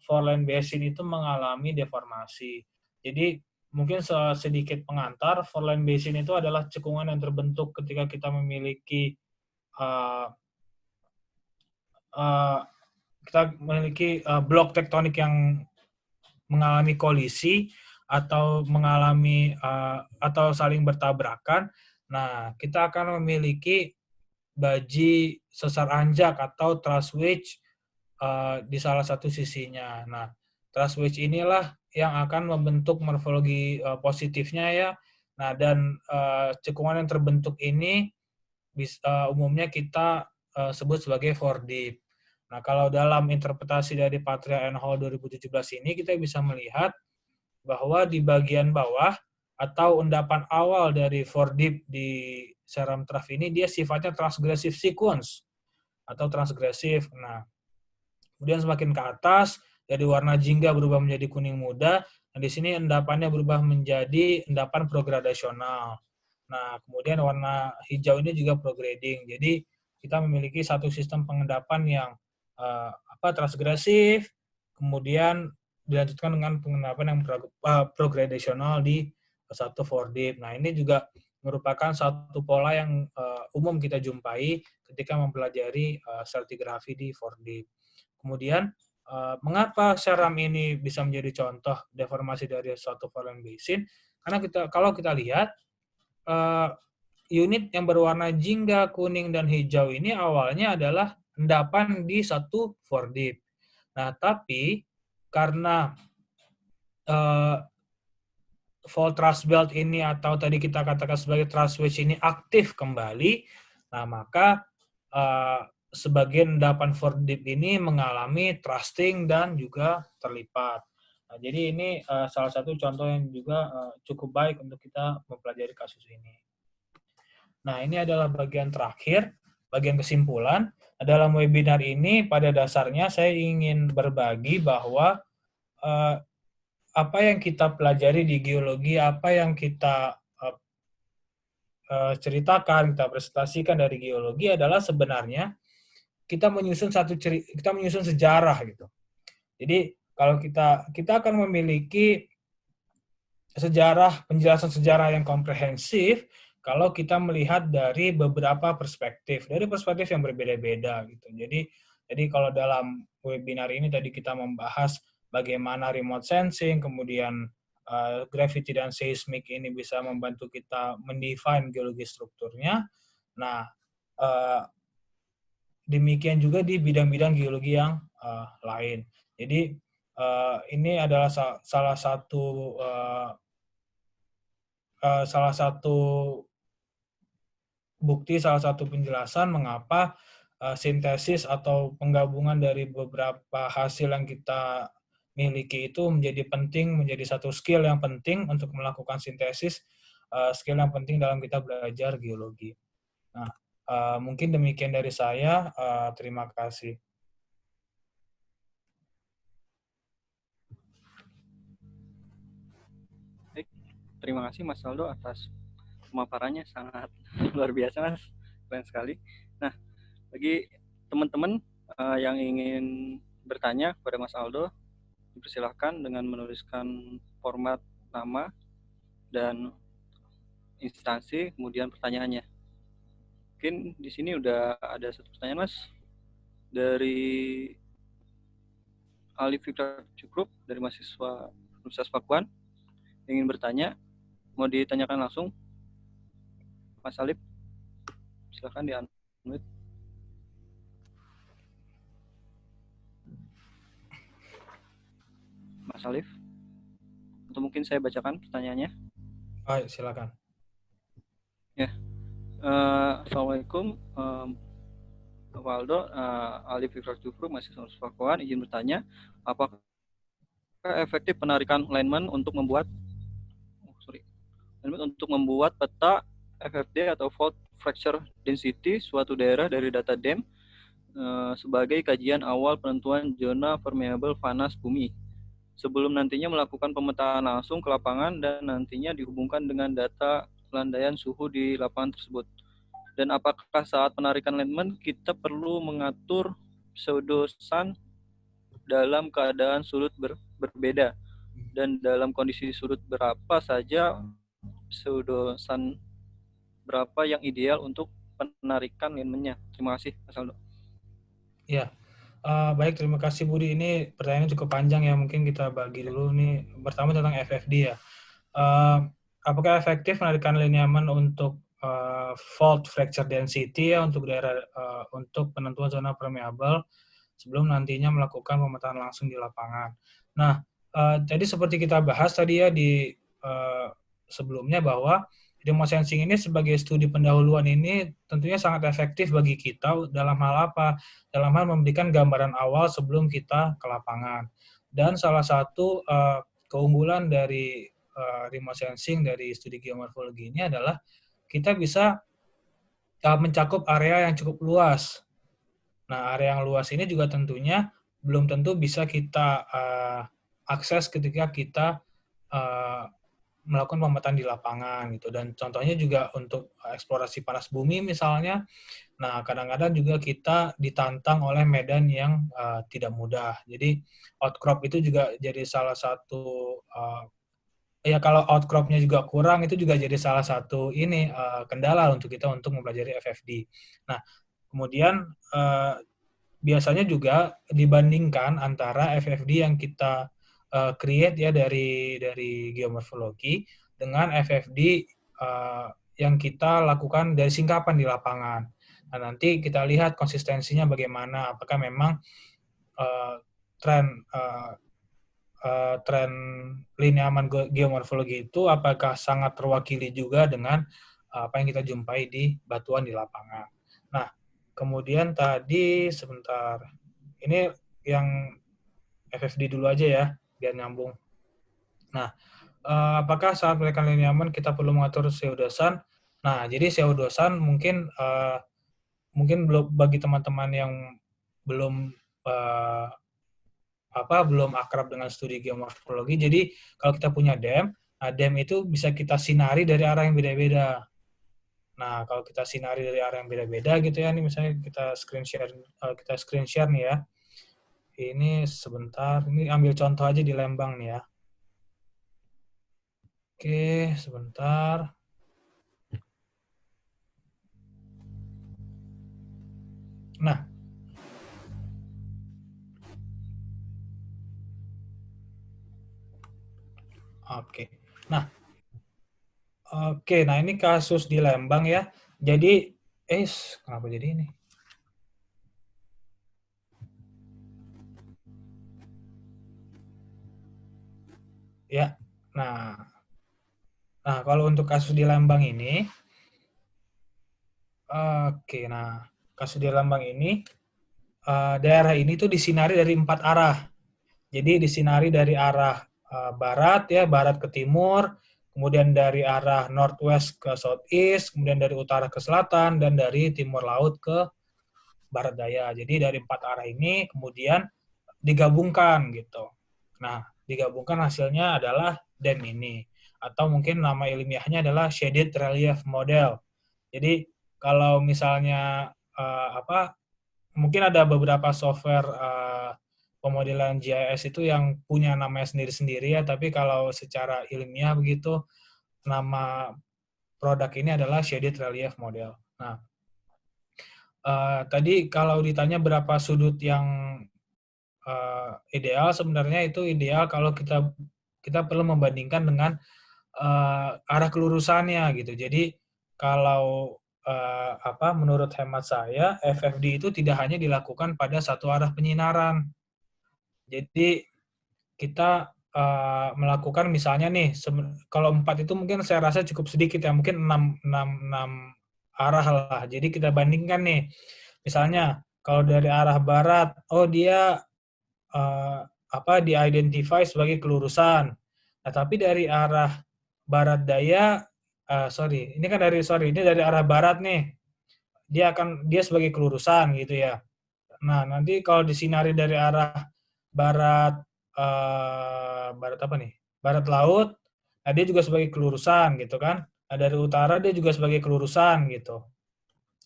foreland basin itu mengalami deformasi. Jadi, mungkin sedikit pengantar, foreland basin itu adalah cekungan yang terbentuk ketika kita memiliki blok tektonik yang mengalami kolisi atau mengalami atau saling bertabrakan. Nah, kita akan memiliki baji sesar anjak atau truss wedge di salah satu sisinya. Nah, truss wedge inilah yang akan membentuk morfologi positifnya ya. Nah, dan cekungan yang terbentuk ini umumnya kita sebut sebagai fordip. Nah, kalau dalam interpretasi dari Patria and Hall 2017 ini, kita bisa melihat bahwa di bagian bawah atau endapan awal dari fordip di Seram Trough ini, dia sifatnya transgressive sequence atau transgresif. Nah, kemudian semakin ke atas, dari warna jingga berubah menjadi kuning muda, dan di sini endapannya berubah menjadi endapan progradasional. Nah, kemudian warna hijau ini juga prograding. Jadi, kita memiliki satu sistem pengendapan yang transgresif, kemudian dilanjutkan dengan pengendapan yang progradasional di satu fordip. Nah, ini juga merupakan satu pola yang umum kita jumpai ketika mempelajari stratigrafi di fordip. Kemudian, mengapa Seram ini bisa menjadi contoh deformasi dari suatu foreland basin? Karena kalau kita lihat, unit yang berwarna jingga, kuning, dan hijau ini awalnya adalah endapan di satu fordip. Nah, tapi karena fault thrust belt ini atau tadi kita katakan sebagai truss wedge ini aktif kembali, nah maka sebagian endapan fordip ini mengalami thrusting dan juga terlipat. Nah, jadi ini salah satu contoh yang juga cukup baik untuk kita mempelajari kasus ini. Nah, ini adalah bagian terakhir, bagian kesimpulan. Dalam webinar ini, pada dasarnya saya ingin berbagi bahwa apa yang kita pelajari di geologi, apa yang kita ceritakan, kita presentasikan dari geologi adalah sebenarnya kita menyusun sejarah gitu. Jadi kalau kita akan memiliki penjelasan sejarah yang komprehensif kalau kita melihat dari beberapa perspektif yang berbeda-beda gitu. Jadi kalau dalam webinar ini tadi kita membahas bagaimana remote sensing, kemudian gravity dan seismik ini bisa membantu kita mendefine geologi strukturnya. Nah, demikian juga di bidang-bidang geologi yang lain. Jadi ini adalah salah satu bukti, salah satu penjelasan mengapa sintesis atau penggabungan dari beberapa hasil yang kita miliki itu menjadi penting, menjadi satu skill yang penting untuk melakukan sintesis, skill yang penting dalam kita belajar geologi. Nah, mungkin demikian dari saya. Terima kasih. Terima kasih Mas Aldo atas pemaparannya, sangat luar biasa Mas, keren sekali. Nah, bagi teman-teman yang ingin bertanya kepada Mas Aldo, dipersilahkan dengan menuliskan format nama dan instansi, kemudian pertanyaannya. Mungkin di sini udah ada satu pertanyaan Mas dari Alif Fikar Cukup dari mahasiswa Universitas Pakuan, ingin bertanya. Mau ditanyakan langsung, Mas Alif? Silakan di-unmute. Alif. Atau mungkin saya bacakan pertanyaannya. Baik, silakan. Ya. Assalamualaikum. Pak Waldo, Alif Fikrak Jufru, mahasiswa Pakuan, izin bertanya, apakah efektif penarikan alignment untuk membuat peta FFD atau fault fracture density suatu daerah dari data DEM sebagai kajian awal penentuan zona permeable panas bumi sebelum nantinya melakukan pemetaan langsung ke lapangan dan nantinya dihubungkan dengan data landaian suhu di lapangan tersebut. Dan apakah saat penarikan alignment kita perlu mengatur pseudosun dalam keadaan sudut berbeda? Dan dalam kondisi sudut berapa saja pseudosun berapa yang ideal untuk penarikan alignment-nya? Terima kasih, Mas Aldo. Ya, baik, terima kasih Budi. Ini pertanyaannya cukup panjang ya, mungkin kita bagi dulu nih. Pertama tentang FFD ya. Apakah efektif penarikan alignment untuk fault fracture density ya untuk daerah untuk penentuan zona permeable sebelum nantinya melakukan pemetaan langsung di lapangan. Nah, jadi seperti kita bahas tadi ya di sebelumnya bahwa remote sensing ini sebagai studi pendahuluan ini tentunya sangat efektif bagi kita dalam hal apa? Dalam hal memberikan gambaran awal sebelum kita ke lapangan. Dan salah satu keunggulan dari remote sensing dari studi geomorfologi ini adalah kita bisa mencakup area yang cukup luas. Nah, area yang luas ini juga tentunya belum tentu bisa kita akses ketika kita melakukan pemetaan di lapangan gitu. Dan contohnya juga untuk eksplorasi panas bumi misalnya. Nah, kadang-kadang juga kita ditantang oleh medan yang tidak mudah. Jadi outcrop itu juga jadi salah satu ya kalau outcropnya juga kurang itu juga jadi salah satu ini kendala untuk kita untuk mempelajari FFD. Nah, kemudian biasanya juga dibandingkan antara FFD yang kita create ya dari geomorfologi dengan FFD yang kita lakukan dari singkapan di lapangan. Nah, nanti kita lihat konsistensinya bagaimana, apakah memang tren lineaman geomorfologi itu apakah sangat terwakili juga dengan apa yang kita jumpai di batuan di lapangan. Nah, kemudian tadi sebentar, ini yang FFD dulu aja ya, biar nyambung. Nah, apakah saat penarikan lineaman kita perlu mengatur pseudosun? Nah, jadi pseudosun mungkin belum bagi teman-teman yang belum belum akrab dengan studi geomorfologi. Jadi kalau kita punya DEM, nah DEM itu bisa kita sinari dari arah yang beda-beda. Nah, kalau kita sinari dari arah yang beda-beda gitu ya, nih misalnya kita screen share nih ya. Ini sebentar, ini ambil contoh aja di Lembang nih ya. Oke, sebentar. Nah, oke. Nah, ini kasus di Lembang ya. Jadi, kenapa jadi ini? Ya, nah kalau untuk kasus di Lembang ini, kasus di Lembang ini, daerah ini tuh disinari dari 4 arah. Jadi disinari dari arah barat ya, barat ke timur, kemudian dari arah northwest ke southeast, kemudian dari utara ke selatan, dan dari timur laut ke barat daya. Jadi dari 4 arah ini kemudian digabungkan gitu. Nah, digabungkan hasilnya adalah DEM ini. Atau mungkin nama ilmiahnya adalah Shaded Relief Model. Jadi kalau misalnya mungkin ada beberapa software pemodelan GIS itu yang punya namanya sendiri-sendiri ya, tapi kalau secara ilmiah begitu, nama produk ini adalah Shaded Relief Model. Nah, tadi kalau ditanya berapa sudut yang ideal, sebenarnya itu ideal kalau kita perlu membandingkan dengan arah kelurusannya gitu. Jadi kalau menurut hemat saya FFD itu tidak hanya dilakukan pada satu arah penyinaran. Jadi kita melakukan misalnya nih, kalau 4 itu mungkin saya rasa cukup sedikit ya, mungkin 6 arah lah. Jadi kita bandingkan nih, misalnya kalau dari arah barat, oh dia di-identify sebagai kelurusan. Nah, tapi dari arah barat daya, ini dari arah barat nih, dia sebagai kelurusan gitu ya. Nah, nanti kalau disinari dari arah barat barat laut, nah dia juga sebagai kelurusan gitu kan. Nah, dari utara dia juga sebagai kelurusan gitu.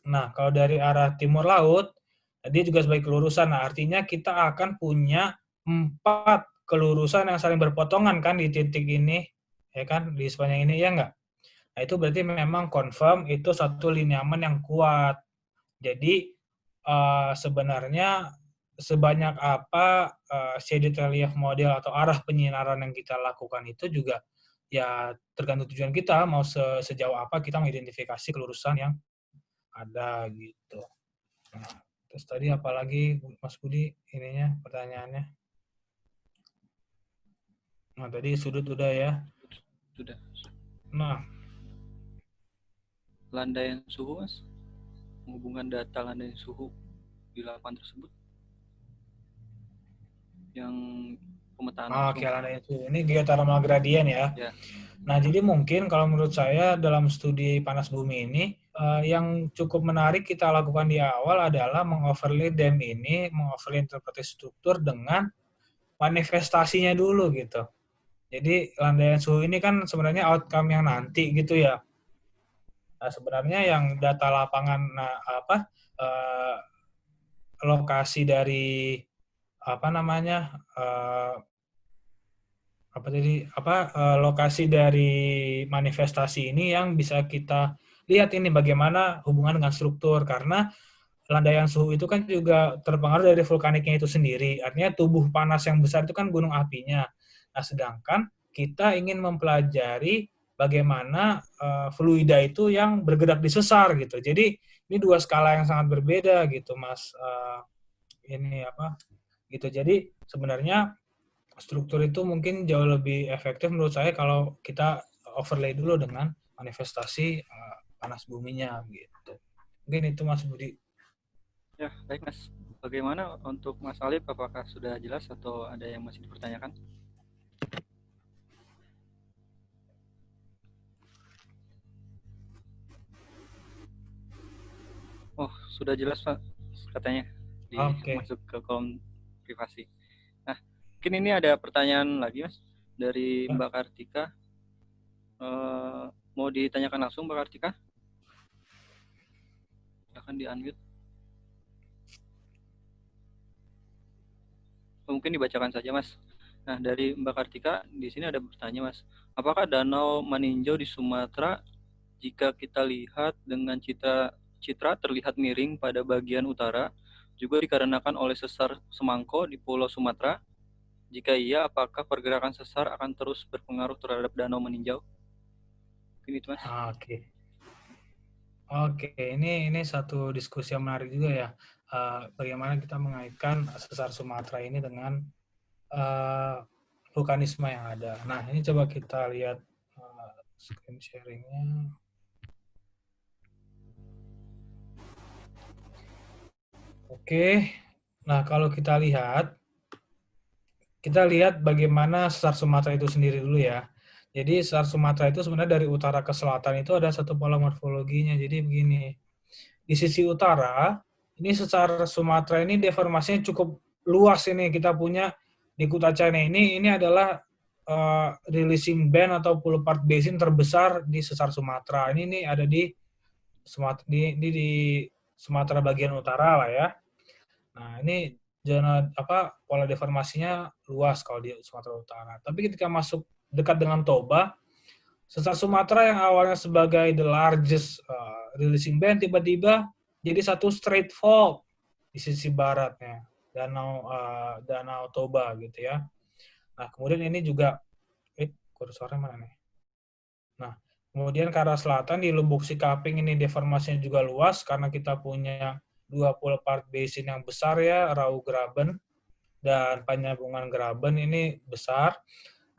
Nah, kalau dari arah timur laut, nah dia juga sebagai kelurusan. Nah, artinya kita akan punya 4 kelurusan yang saling berpotongan kan di titik ini, ya kan, di sepanjang ini, ya nggak? Nah, itu berarti memang confirm itu satu lineamen yang kuat. Jadi, sebenarnya sebanyak apa shaded relief model atau arah penyinaran yang kita lakukan itu juga ya tergantung tujuan kita, mau sejauh apa kita mengidentifikasi kelurusan yang ada gitu. Nah, terus tadi apalagi Mas Budi ininya pertanyaannya? Nah, tadi sudut udah ya. Sudah. Nah, Landaian suhu, Mas. Menghubungkan data landaian suhu di lapangan tersebut. Yang pemetaan langsung. oke, landaian suhu. Ini geothermal gradient ya. Ya. Nah, jadi mungkin kalau menurut saya dalam studi panas bumi ini, yang cukup menarik kita lakukan di awal adalah mengoverlay dam ini, mengoverlay interpretasi struktur dengan manifestasinya dulu gitu. Jadi landaian suhu ini kan sebenarnya outcome yang nanti gitu ya. Nah, sebenarnya yang data lapangan, lokasi dari lokasi dari manifestasi ini yang bisa kita lihat ini bagaimana hubungan dengan struktur, karena landaian suhu itu kan juga terpengaruh dari vulkaniknya itu sendiri. Artinya tubuh panas yang besar itu kan gunung apinya. Nah, sedangkan kita ingin mempelajari bagaimana fluida itu yang bergerak di sesar gitu. Jadi ini dua skala yang sangat berbeda gitu, Mas. Jadi sebenarnya struktur itu mungkin jauh lebih efektif menurut saya kalau kita overlay dulu dengan manifestasi panas buminya gitu. Mungkin itu Mas Budi. Ya, baik Mas. Bagaimana untuk Mas Alif, apakah sudah jelas atau ada yang masih dipertanyakan? Oh, sudah jelas Pak, katanya. Masuk ke kolom privasi. Nah, mungkin ini ada pertanyaan lagi Mas dari Mbak Kartika. Mau ditanyakan langsung Mbak Kartika? Silahkan di-unmute. Mungkin dibacakan saja Mas. Nah, dari Mbak Kartika di sini ada bertanya Mas, apakah danau meninjau di Sumatera jika kita lihat dengan citra terlihat miring pada bagian utara juga dikarenakan oleh sesar semangko di Pulau Sumatera? Jika iya, apakah pergerakan sesar akan terus berpengaruh terhadap danau meninjau? Mungkin itu Mas. Oke, ini satu diskusi yang menarik juga ya. Bagaimana kita mengaitkan sesar Sumatera ini dengan vulkanisme yang ada. Nah, ini coba kita lihat screen sharing-nya. Oke, nah kalau kita lihat bagaimana sesar Sumatera itu sendiri dulu ya. Jadi sesar Sumatera itu sebenarnya dari utara ke selatan itu ada satu pola morfologinya. Jadi begini, di sisi utara, ini sesar Sumatera ini deformasinya cukup luas ini. Kita punya di Kutacana ini adalah releasing band atau pull apart basin terbesar di sesar Sumatera. Ini ada di Sumatera bagian utara lah ya. Nah, ini zona pola deformasinya luas kalau di Sumatera Utara. Tapi ketika masuk dekat dengan Toba, sesar Sumatera yang awalnya sebagai the largest releasing band tiba-tiba jadi satu straight fault di sisi baratnya, Danau Toba gitu ya. Nah, kemudian ini juga kursornya mana nih? Nah, kemudian ke arah selatan di Lubuk Sikaping ini deformasinya juga luas karena kita punya dua pull apart basin yang besar ya, Rau Graben dan Penyambungan Graben ini besar.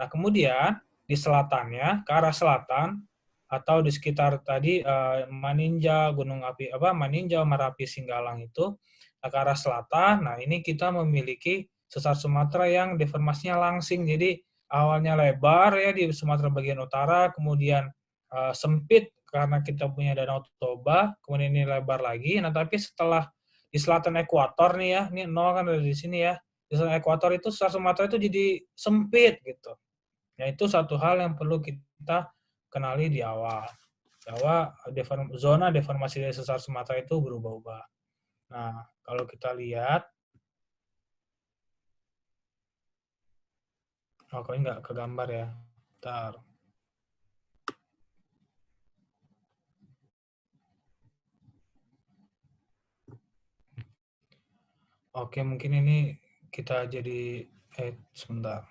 Nah, kemudian di selatannya, ke arah selatan, atau di sekitar tadi Maninjau, Maninjau, Merapi, Singgalang itu, ke arah selatan, nah ini kita memiliki sesar Sumatera yang deformasinya langsing. Jadi awalnya lebar ya di Sumatera bagian utara, kemudian sempit karena kita punya Danau Toba, kemudian ini lebar lagi. Nah, tapi setelah di selatan ekuator nih ya, ini nol kan dari sini ya, di selatan ekuator itu sesar Sumatera itu jadi sempit gitu. Nah, itu satu hal yang perlu kita kenali di awal, bahwa zona deformasi dari sesar Sumatera itu berubah-ubah. Nah, kalau kita lihat, kok ini nggak kegambar ya, bentar. Oke, mungkin ini kita jadi, sebentar.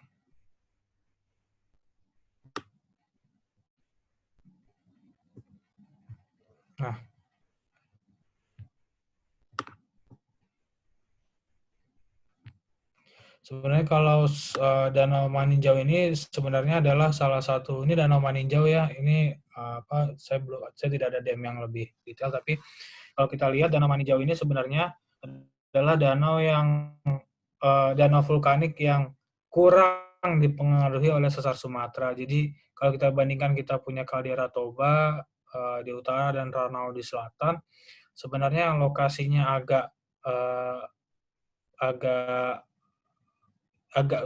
Nah, sebenarnya kalau Danau Maninjau ini sebenarnya adalah salah satu, ini Danau Maninjau ya, ini saya tidak ada DM yang lebih detail, tapi kalau kita lihat Danau Maninjau ini sebenarnya adalah danau vulkanik yang kurang dipengaruhi oleh sesar Sumatera. Jadi kalau kita bandingkan, kita punya kaldera Toba di utara dan Ranau di selatan, sebenarnya yang lokasinya agak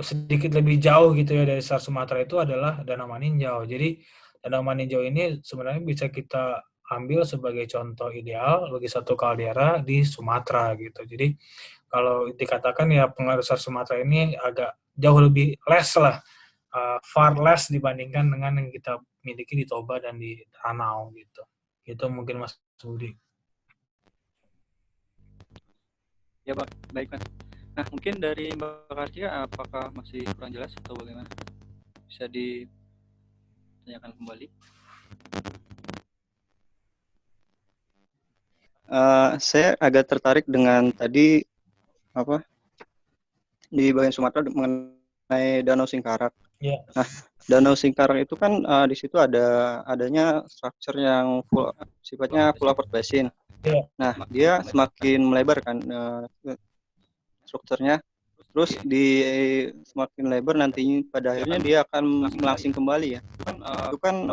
sedikit lebih jauh gitu ya dari sesar Sumatera itu adalah Danau Maninjau. Jadi Danau Maninjau ini sebenarnya bisa kita ambil sebagai contoh ideal bagi satu kaldera di Sumatera gitu. Jadi kalau dikatakan ya pengaruh sesar Sumatera ini agak jauh lebih less lah, far less dibandingkan dengan yang kita miliki di Toba dan di Ranau gitu. Itu mungkin Mas Budi. Ya Pak, baik Mas. Nah, mungkin dari Mbak Kartika, apakah masih kurang jelas atau bagaimana? Bisa ditanyakan kembali. Saya agak tertarik dengan tadi di bagian Sumatera mengenai Danau Singkarak. Ya. Nah, Danau Singkarak itu kan di situ adanya structure yang sifatnya full over basin. Ya. Nah, dia semakin melebar kan strukturnya. Terus semakin lebar nantinya pada akhirnya dia akan melangsing kembali ya. Itu kan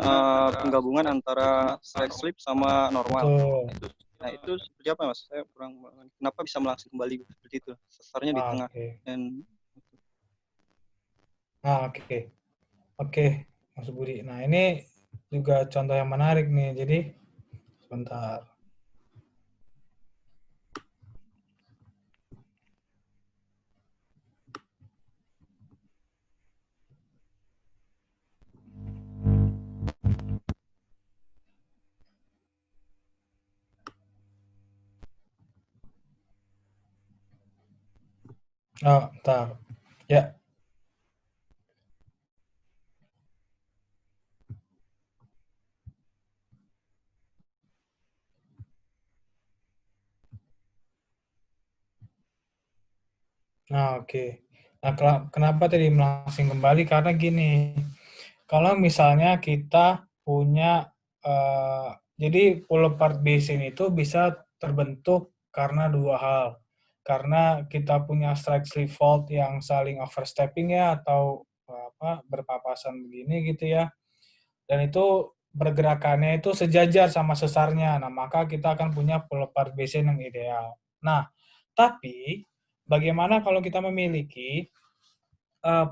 penggabungan antara strike slip sama normal. Betul. Nah, itu seperti apa Mas? Saya kurang, kenapa bisa melangsing kembali seperti itu? Sesarnya di tengah. Oke, Mas Budi. Nah, ini juga contoh yang menarik nih. Jadi, sebentar. Oh, bentar. Ya. Nah, oke. Nah, kenapa tadi melangsing kembali? Karena gini, kalau misalnya kita punya, jadi pulau part basin itu bisa terbentuk karena dua hal. Karena kita punya strike slip fault yang saling overstepping ya, atau berpapasan begini gitu ya. Dan itu pergerakannya itu sejajar sama sesarnya. Nah, maka kita akan punya pulau part basin yang ideal. Nah, tapi bagaimana kalau kita memiliki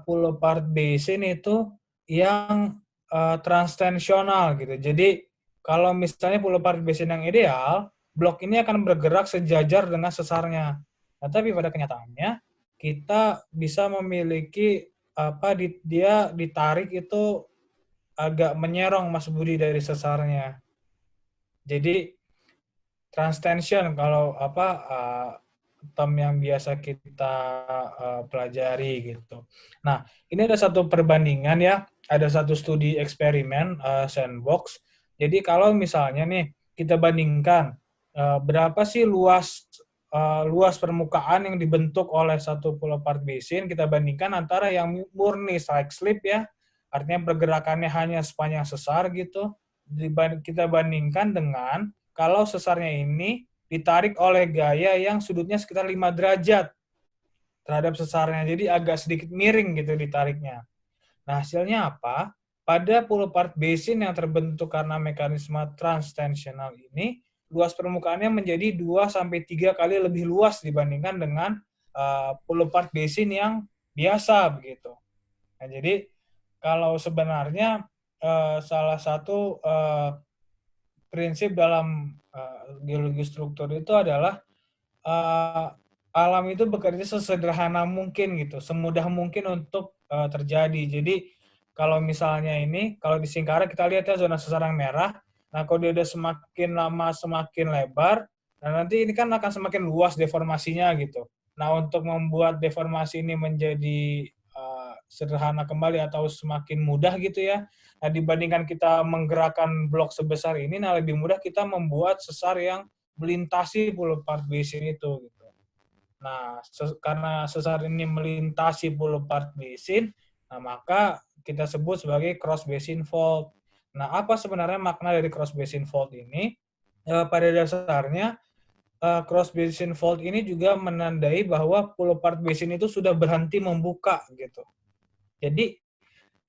pulau part basin itu yang transtensional gitu. Jadi kalau misalnya pulau part basin yang ideal, blok ini akan bergerak sejajar dengan sesarnya. Nah, tapi pada kenyataannya kita bisa memiliki dia ditarik itu agak menyerong Mas Budi dari sesarnya. Jadi transtension kalau term yang biasa kita pelajari gitu. Nah, ini ada satu perbandingan ya, ada satu studi eksperimen sandbox. Jadi kalau misalnya nih kita bandingkan berapa sih luas permukaan yang dibentuk oleh satu pulau part basin, kita bandingkan antara yang murni strike slip ya artinya pergerakannya hanya sepanjang sesar gitu, kita bandingkan dengan kalau sesarnya ini ditarik oleh gaya yang sudutnya sekitar 5 derajat terhadap sesarnya, jadi agak sedikit miring gitu ditariknya. Nah, hasilnya apa? Pada pull apart basin yang terbentuk karena mekanisme transtensional ini, luas permukaannya menjadi 2-3 kali lebih luas dibandingkan dengan pull apart basin yang biasa begitu. Nah, jadi kalau sebenarnya salah satu prinsip dalam geologi struktur itu adalah alam itu bekerja sesederhana mungkin gitu, semudah mungkin untuk terjadi. Jadi kalau misalnya ini, kalau di Singkarak kita lihat ya zona sesar yang merah, nah kalau dia udah semakin lama semakin lebar, nah nanti ini kan akan semakin luas deformasinya gitu. Nah untuk membuat deformasi ini menjadi sederhana kembali atau semakin mudah gitu ya, nah dibandingkan kita menggerakkan blok sebesar ini, nah lebih mudah kita membuat sesar yang melintasi pull apart basin itu gitu. Nah, karena sesar ini melintasi pull apart basin, nah maka kita sebut sebagai cross basin fault. Nah, apa sebenarnya makna dari cross basin fault ini? Pada dasarnya cross basin fault ini juga menandai bahwa pull apart basin itu sudah berhenti membuka gitu. Jadi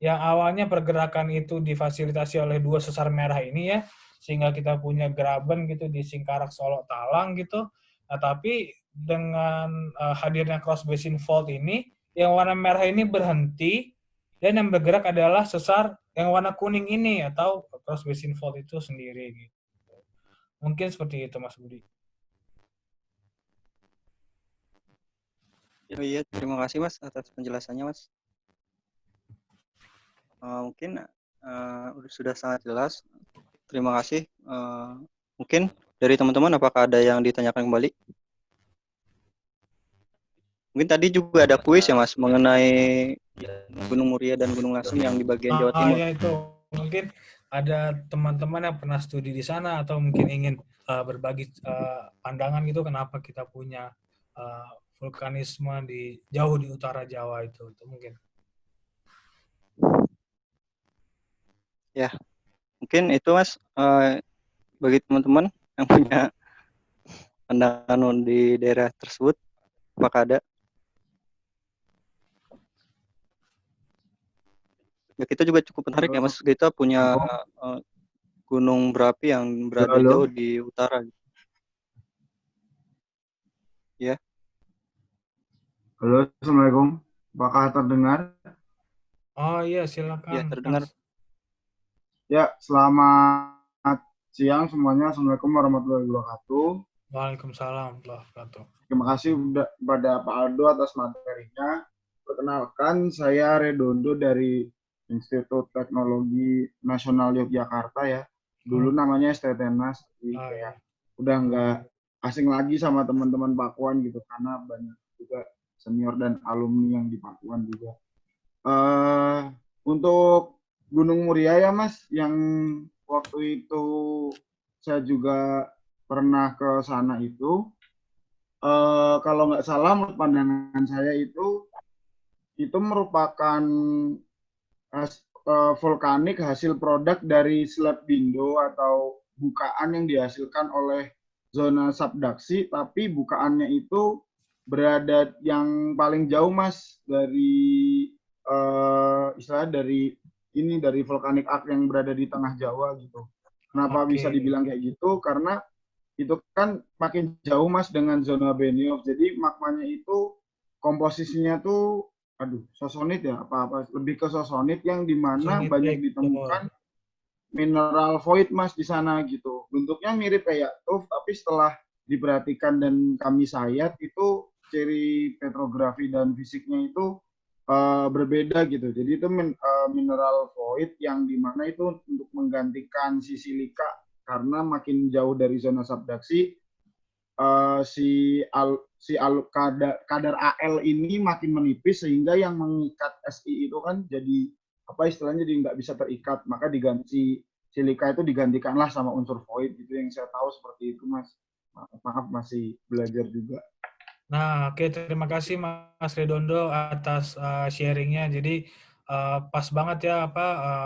yang awalnya pergerakan itu difasilitasi oleh dua sesar merah ini ya, sehingga kita punya graben gitu di Singkarak Solok Talang gitu. Nah, tapi dengan hadirnya cross basin fault ini, yang warna merah ini berhenti dan yang bergerak adalah sesar yang warna kuning ini atau cross basin fault itu sendiri gitu. Mungkin seperti itu Mas Budi. Oh iya, terima kasih Mas atas penjelasannya Mas. Mungkin sudah sangat jelas. Terima kasih. Mungkin dari teman-teman apakah ada yang ditanyakan kembali? Mungkin tadi juga ada kuis ya Mas mengenai Gunung Muria dan Gunung Lasem yang di bagian Jawa Timur. Ya itu mungkin ada teman-teman yang pernah studi di sana atau mungkin ingin berbagi pandangan gitu kenapa kita punya vulkanisme jauh di utara Jawa itu mungkin. Ya, mungkin itu Mas bagi teman-teman yang punya pandangan di daerah tersebut, apakah ada? Ya kita juga cukup menarik ya Mas, kita punya gunung berapi yang berada jauh di utara. Ya. Halo, Assalamualaikum. Apakah terdengar? Oh iya, silakan. Ya, terdengar. Ya, selamat siang semuanya. Assalamualaikum warahmatullahi wabarakatuh. Waalaikumsalam warahmatullahi wabarakatuh. Terima kasih kepada Pak Aldo atas materinya. Perkenalkan, saya Redondo dari Institut Teknologi Nasional Yogyakarta ya. Dulu namanya STTNAS, jadi udah nggak asing lagi sama teman-teman Pakuan gitu, karena banyak juga senior dan alumni yang di Pakuan juga. Untuk Gunung Muria ya Mas, yang waktu itu saya juga pernah ke sana itu. Kalau nggak salah menurut pandangan saya itu merupakan vulkanik hasil produk dari slab window atau bukaan yang dihasilkan oleh zona subduksi, tapi bukaannya itu berada yang paling jauh Mas dari istilah dari vulkanik arc yang berada di tengah Jawa gitu. Kenapa bisa dibilang kayak gitu? Karena itu kan makin jauh Mas dengan zona Benioff. Jadi magmanya itu komposisinya tuh sosonit ya, lebih ke sosonit yang dimana banyak ditemukan mineral void Mas di sana gitu. Bentuknya mirip kayak tuff, tapi setelah diperhatikan dan kami sayat itu ciri petrografi dan fisiknya itu berbeda gitu. Jadi itu mineral void yang dimana itu untuk menggantikan si silika, karena makin jauh dari zona subduksi kadar Al ini makin menipis, sehingga yang mengikat Si itu kan jadi istilahnya jadi nggak bisa terikat, maka diganti silika itu digantikanlah sama unsur void gitu. Yang saya tahu seperti itu Mas. Maaf masih belajar juga. Nah, oke, terima kasih Mas Redondo atas sharingnya. Jadi pas banget ya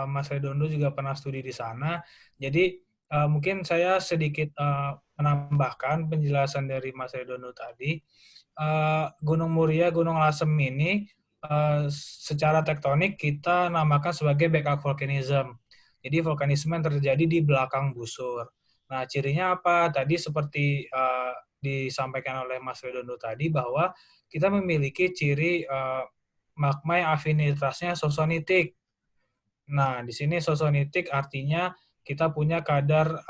Mas Redondo juga pernah studi di sana. Jadi mungkin saya sedikit menambahkan penjelasan dari Mas Redondo tadi. Gunung Muria, Gunung Lasem ini secara tektonik kita namakan sebagai backup volcanism. Jadi vulkanisme yang terjadi di belakang busur. Nah, cirinya apa? Tadi seperti disampaikan oleh Mas Redondo tadi bahwa kita memiliki ciri magma yang afinitasnya sosonitik. Nah, di sini sosonitik artinya kita punya kadar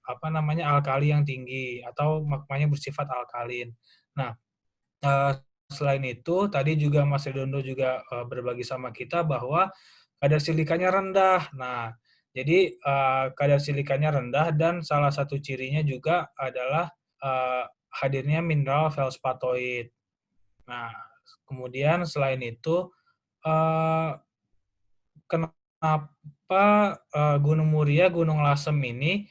alkali yang tinggi atau magmanya bersifat alkalin. Nah, selain itu tadi juga Mas Redondo juga berbagi sama kita bahwa kadar silikanya rendah. Nah, jadi kadar silikanya rendah dan salah satu cirinya juga adalah hadirnya mineral feldspatoid. Nah, kemudian selain itu, kenapa Gunung Muria, Gunung Lasem ini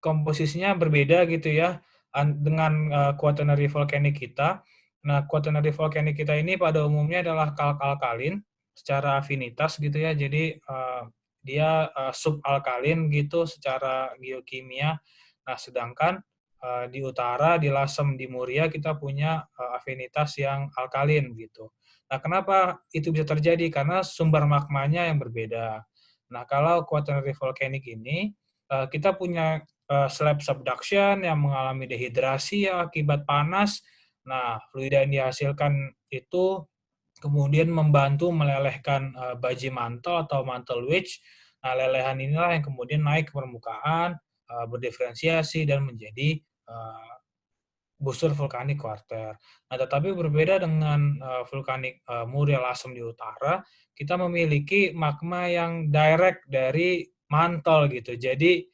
komposisinya berbeda gitu ya dengan quaternary volcanic kita. Nah, quaternary volcanic kita ini pada umumnya adalah kalk-alkalin secara afinitas gitu ya. Jadi dia subalkalin gitu secara geokimia. Nah, sedangkan di utara, di Lasem, di Muria kita punya afinitas yang alkalin gitu. Nah, kenapa itu bisa terjadi? Karena sumber magmanya yang berbeda. Nah, kalau quaternary volcanic ini, kita punya slab subduction yang mengalami dehidrasi ya, akibat panas. Nah, fluida yang dihasilkan itu kemudian membantu melelehkan baji mantel atau mantle wedge. Nah, lelehan inilah yang kemudian naik ke permukaan, berdiferensiasi, dan menjadi busur vulkanik kuarter. Nah, tetapi berbeda dengan vulkanik Muria Lasem di utara, kita memiliki magma yang direct dari mantel gitu. Jadi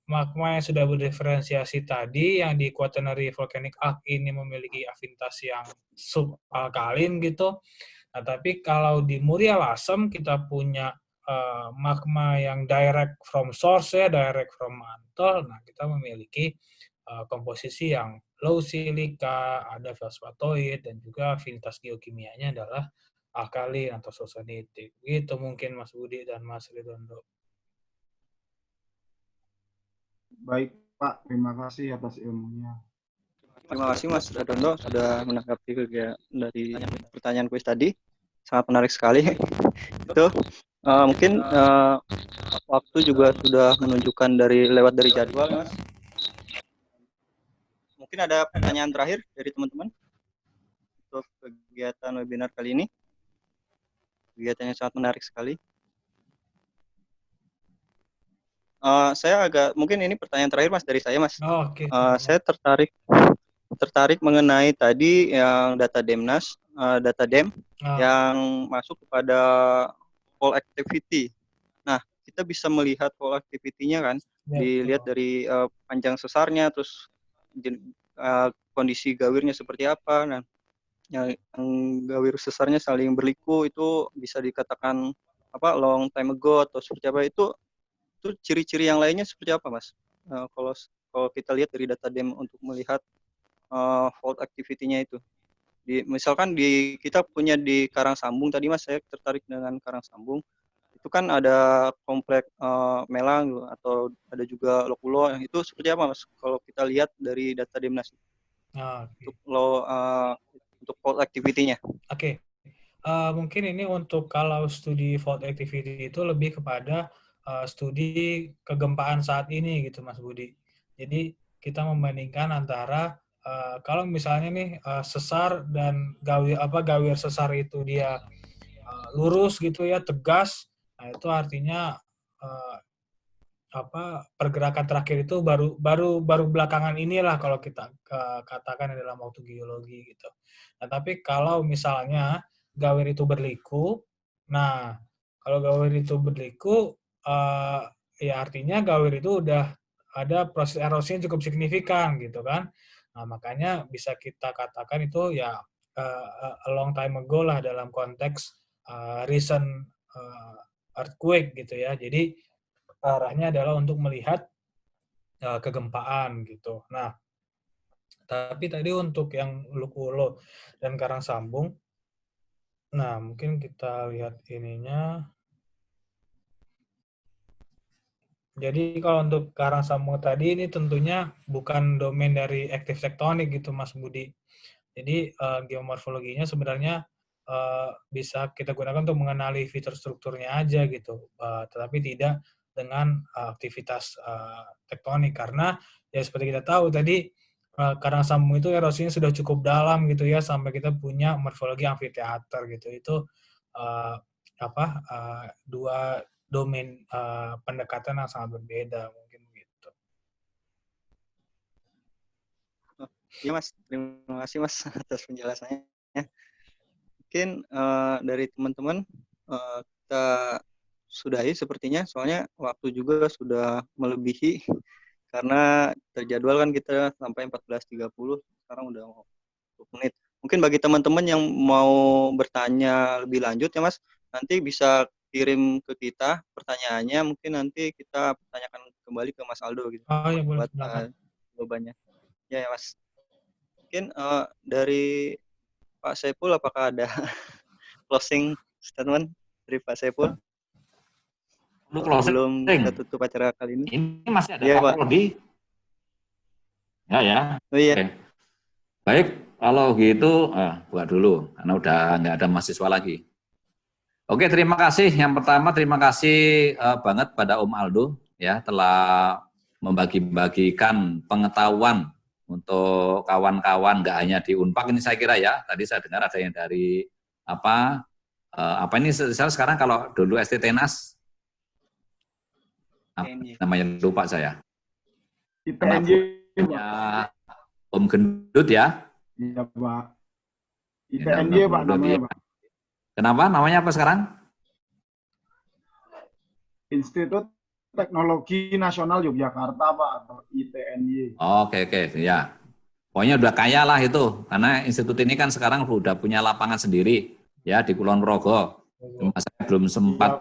magma yang sudah berdiferensiasi tadi, yang di quaternary volcanic arc ini memiliki afinitas yang subalkalin gitu. Nah, tapi kalau di Muria Lasem kita punya magma yang direct from source ya, direct from mantle. Nah, kita memiliki komposisi yang low silika, ada feldspatoid, dan juga afinitas geokimianya adalah alkalin atau sosonitik. Gitu mungkin Mas Budi dan Mas Redondo. Baik Pak, terima kasih atas ilmunya. Terima kasih Mas Redondo sudah menanggapi dari pertanyaan kuis tadi. Sangat menarik sekali. Itu mungkin waktu juga sudah menunjukkan lewat dari jadwal, Mas. Mungkin ada pertanyaan terakhir dari teman-teman untuk kegiatan webinar kali ini. Kegiatannya sangat menarik sekali. Mungkin ini pertanyaan terakhir Mas dari saya Mas. Oh, oke. Saya tertarik mengenai tadi yang data Demnas, data Dem yang masuk kepada fall activity. Nah, kita bisa melihat fall activity-nya kan, dilihat dari panjang sesarnya, terus kondisi gawirnya seperti apa. Nah, yang gawir sesarnya saling berliku itu bisa dikatakan long time ago atau seperti apa, itu ciri-ciri yang lainnya seperti apa Mas? Kalau kita lihat dari data Dem untuk melihat fault activity-nya itu. Misalkan kita punya di Karangsambung tadi Mas, saya tertarik dengan Karangsambung. Itu kan ada komplek Melang atau ada juga Lokulo, itu seperti apa Mas kalau kita lihat dari data Demnas? Untuk fault activity-nya. Oke. Mungkin ini untuk kalau studi fault activity itu lebih kepada studi kegempaan saat ini gitu Mas Budi. Jadi kita membandingkan antara kalau misalnya nih sesar dan gawir sesar itu dia lurus gitu ya, tegas. Nah, itu artinya pergerakan terakhir itu baru belakangan inilah kalau kita katakan dalam waktu geologi gitu. Nah, tapi kalau misalnya gawir itu berliku, nah kalau gawir itu berliku ya artinya gawir itu udah ada proses erosi yang cukup signifikan gitu kan. Nah, makanya bisa kita katakan itu ya a long time ago lah dalam konteks recent earthquake gitu ya. Jadi arahnya adalah untuk melihat kegempaan gitu. Nah, tapi tadi untuk yang Lukulo dan Karangsambung, Nah, mungkin kita lihat ininya. Jadi kalau untuk karang sambung tadi ini tentunya bukan domain dari active tectonic gitu Mas Budi. Jadi geomorfologinya sebenarnya bisa kita gunakan untuk mengenali fitur strukturnya aja gitu, tetapi tidak dengan aktivitas tektonik karena ya seperti kita tahu tadi karang sambung itu erosinya sudah cukup dalam gitu ya sampai kita punya morfologi amfiteater gitu. Itu uh, dua domain pendekatan yang sangat berbeda mungkin gitu. Iya Mas, terima kasih Mas atas penjelasannya. Mungkin dari teman-teman kita sudahi sepertinya, soalnya waktu juga sudah melebihi karena terjadwal kan kita sampai 14.30, sekarang udah 20 menit. Mungkin bagi teman-teman yang mau bertanya lebih lanjut ya Mas, nanti bisa kirim ke kita pertanyaannya, mungkin nanti kita tanyakan kembali ke Mas Aldo gitu Oh ya boleh, buat silakan. jawabannya. Ya Mas. Mungkin dari Pak Saiful apakah ada closing statement dari Pak Saiful Lu closing. sebelum kita tutup acara kali ini? Ini masih ada Iya, Pak. Kaprodi. Ya. Oh iya. Oke. Baik, kalau gitu buat dulu karena udah nggak ada mahasiswa lagi. Oke, terima kasih. Yang pertama terima kasih banget pada Om Aldo ya telah membagi-bagikan pengetahuan untuk kawan-kawan nggak hanya di Unpak ini saya kira ya. Tadi saya dengar ada yang dari apa ini saya sekarang kalau dulu ST Tenas namanya lupa saya. ITNJ, ya Om Gendut ya. Iya Pak. Ya, ITNJ Pak namanya Pak. Kenapa? Namanya apa sekarang? Institut Teknologi Nasional Yogyakarta Pak, atau ITNY. Oke, ya. Pokoknya udah kaya lah itu, karena institut ini kan sekarang udah punya lapangan sendiri ya di Kulon Progo. Cuma saya belum sempat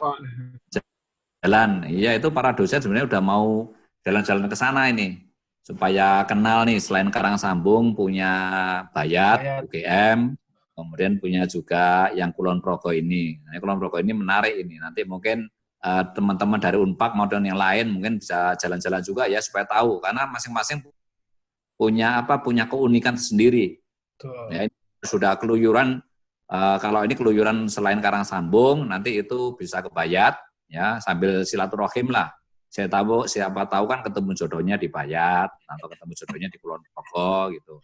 jalan. Iya, itu para dosen sebenarnya udah mau jalan-jalan ke sana ini supaya kenal nih selain Karang Sambung punya Bayat, UGM, kemudian punya juga yang Kulon Progo ini. Nah, Kulon Progo ini menarik ini. Nanti mungkin teman-teman dari Unpak maupun yang lain mungkin bisa jalan-jalan juga ya supaya tahu karena masing-masing punya keunikan sendiri. Ya, sudah keluyuran kalau ini keluyuran selain Karang Sambung nanti itu bisa ke Bayat ya sambil silaturahim lah. Siapa tahu kan ketemu jodohnya di Bayat atau ketemu jodohnya di Kulon Progo gitu.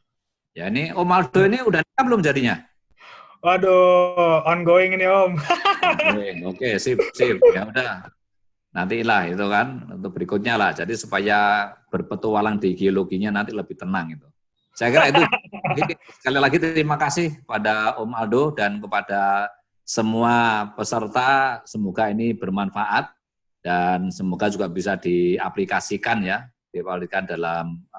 Ya ini Om Aldo ini udah nikah belum jadinya? Waduh, ongoing ini Om. Oke, sip. Ya udah. Nantilah itu kan untuk berikutnya lah. Jadi supaya berpetualang di geologinya nanti lebih tenang itu. Saya kira itu. Sekali lagi terima kasih pada Om Aldo dan kepada semua peserta. Semoga ini bermanfaat dan semoga juga bisa diaplikasikan ya, diaplikasikan dalam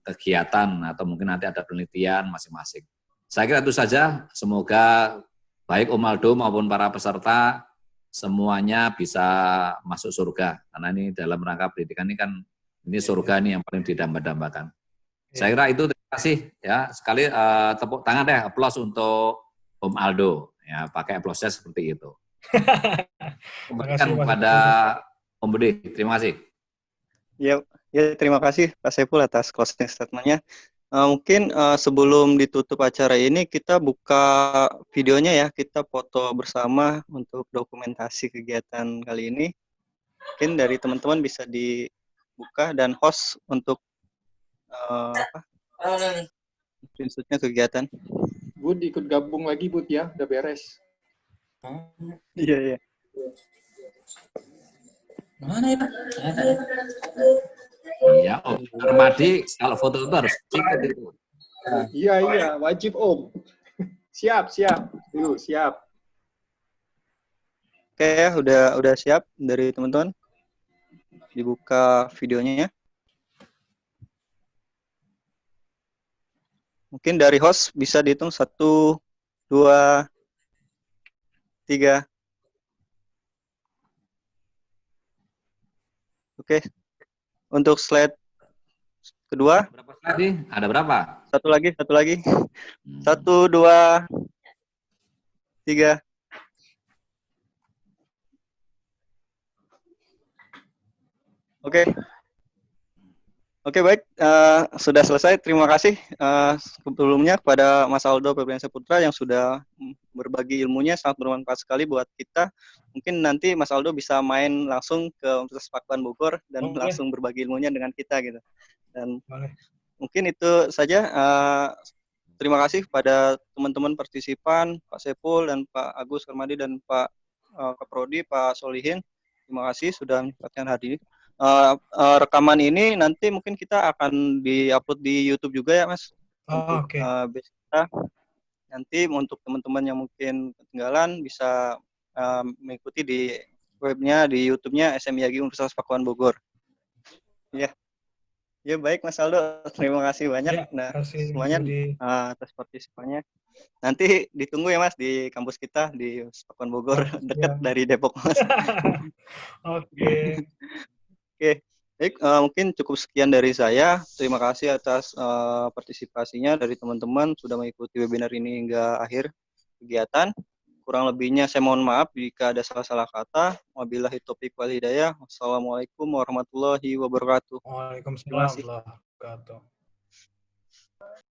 kegiatan atau mungkin nanti ada penelitian masing-masing. Saya kira itu saja. Semoga baik Om Aldo maupun para peserta semuanya bisa masuk surga. Karena ini dalam rangka pendidikan ini kan ini surga ini yang paling didamba-dambakan. Saya kira itu terima kasih ya. Sekali tepuk tangan deh, aplaus untuk Om Aldo. Ya, pakai aplausnya seperti itu. Kembalikan kepada Om Budi. Terima kasih. Ya, terima kasih Pak Saiful atas closing statement-nya. Mungkin sebelum ditutup acara ini kita buka videonya ya, kita foto bersama untuk dokumentasi kegiatan kali ini. Mungkin dari teman-teman bisa dibuka dan host untuk screenshot-nya kegiatan. Bud ikut gabung lagi Bud ya, udah beres. Iya. Mana ya Pak? Iya Om, Armadi kalau foto itu harus ikut itu. Iya, wajib Om. Siap. Yuk, siap. Oke, udah siap dari teman-teman. Dibuka videonya ya. Mungkin dari host bisa dihitung 1, 2, 3. Oke. Untuk slide kedua. Berapa slide nih? Ada berapa? Satu lagi. 1, 2, 3. Oke. Oke, baik. Sudah selesai. Terima kasih sebelumnya kepada Mas Aldo Febriansyah Putra yang sudah berbagi ilmunya, sangat bermanfaat sekali buat kita. Mungkin nanti Mas Aldo bisa main langsung ke Universitas Pakuan Bogor dan langsung berbagi ilmunya dengan kita gitu. Dan mungkin itu saja. Terima kasih kepada teman-teman partisipan, Pak Sepul dan Pak Agus Karmadi dan Pak Kaprodi, Pak Solihin. Terima kasih sudah menyempatkan hadir. Rekaman ini nanti mungkin kita akan di-upload di YouTube juga ya, Mas. Untuk kita. Nanti untuk teman-teman yang mungkin ketinggalan bisa mengikuti di webnya, di YouTube-nya SMIAG Universitas Pakuan Bogor. Ya. Ya, baik Mas Aldo, terima kasih banyak. Ya, semuanya atas partisipannya. Nanti ditunggu ya Mas di kampus kita di Pakuan Bogor, dekat dari Depok Mas. Oke. Oke, baik, mungkin cukup sekian dari saya. Terima kasih atas partisipasinya dari teman-teman sudah mengikuti webinar ini hingga akhir kegiatan. Kurang lebihnya saya mohon maaf jika ada salah-salah kata. Wabillahi taufiq wal hidayah. Wassalamualaikum warahmatullahi wabarakatuh. Waalaikumsalam warahmatullahi wabarakatuh.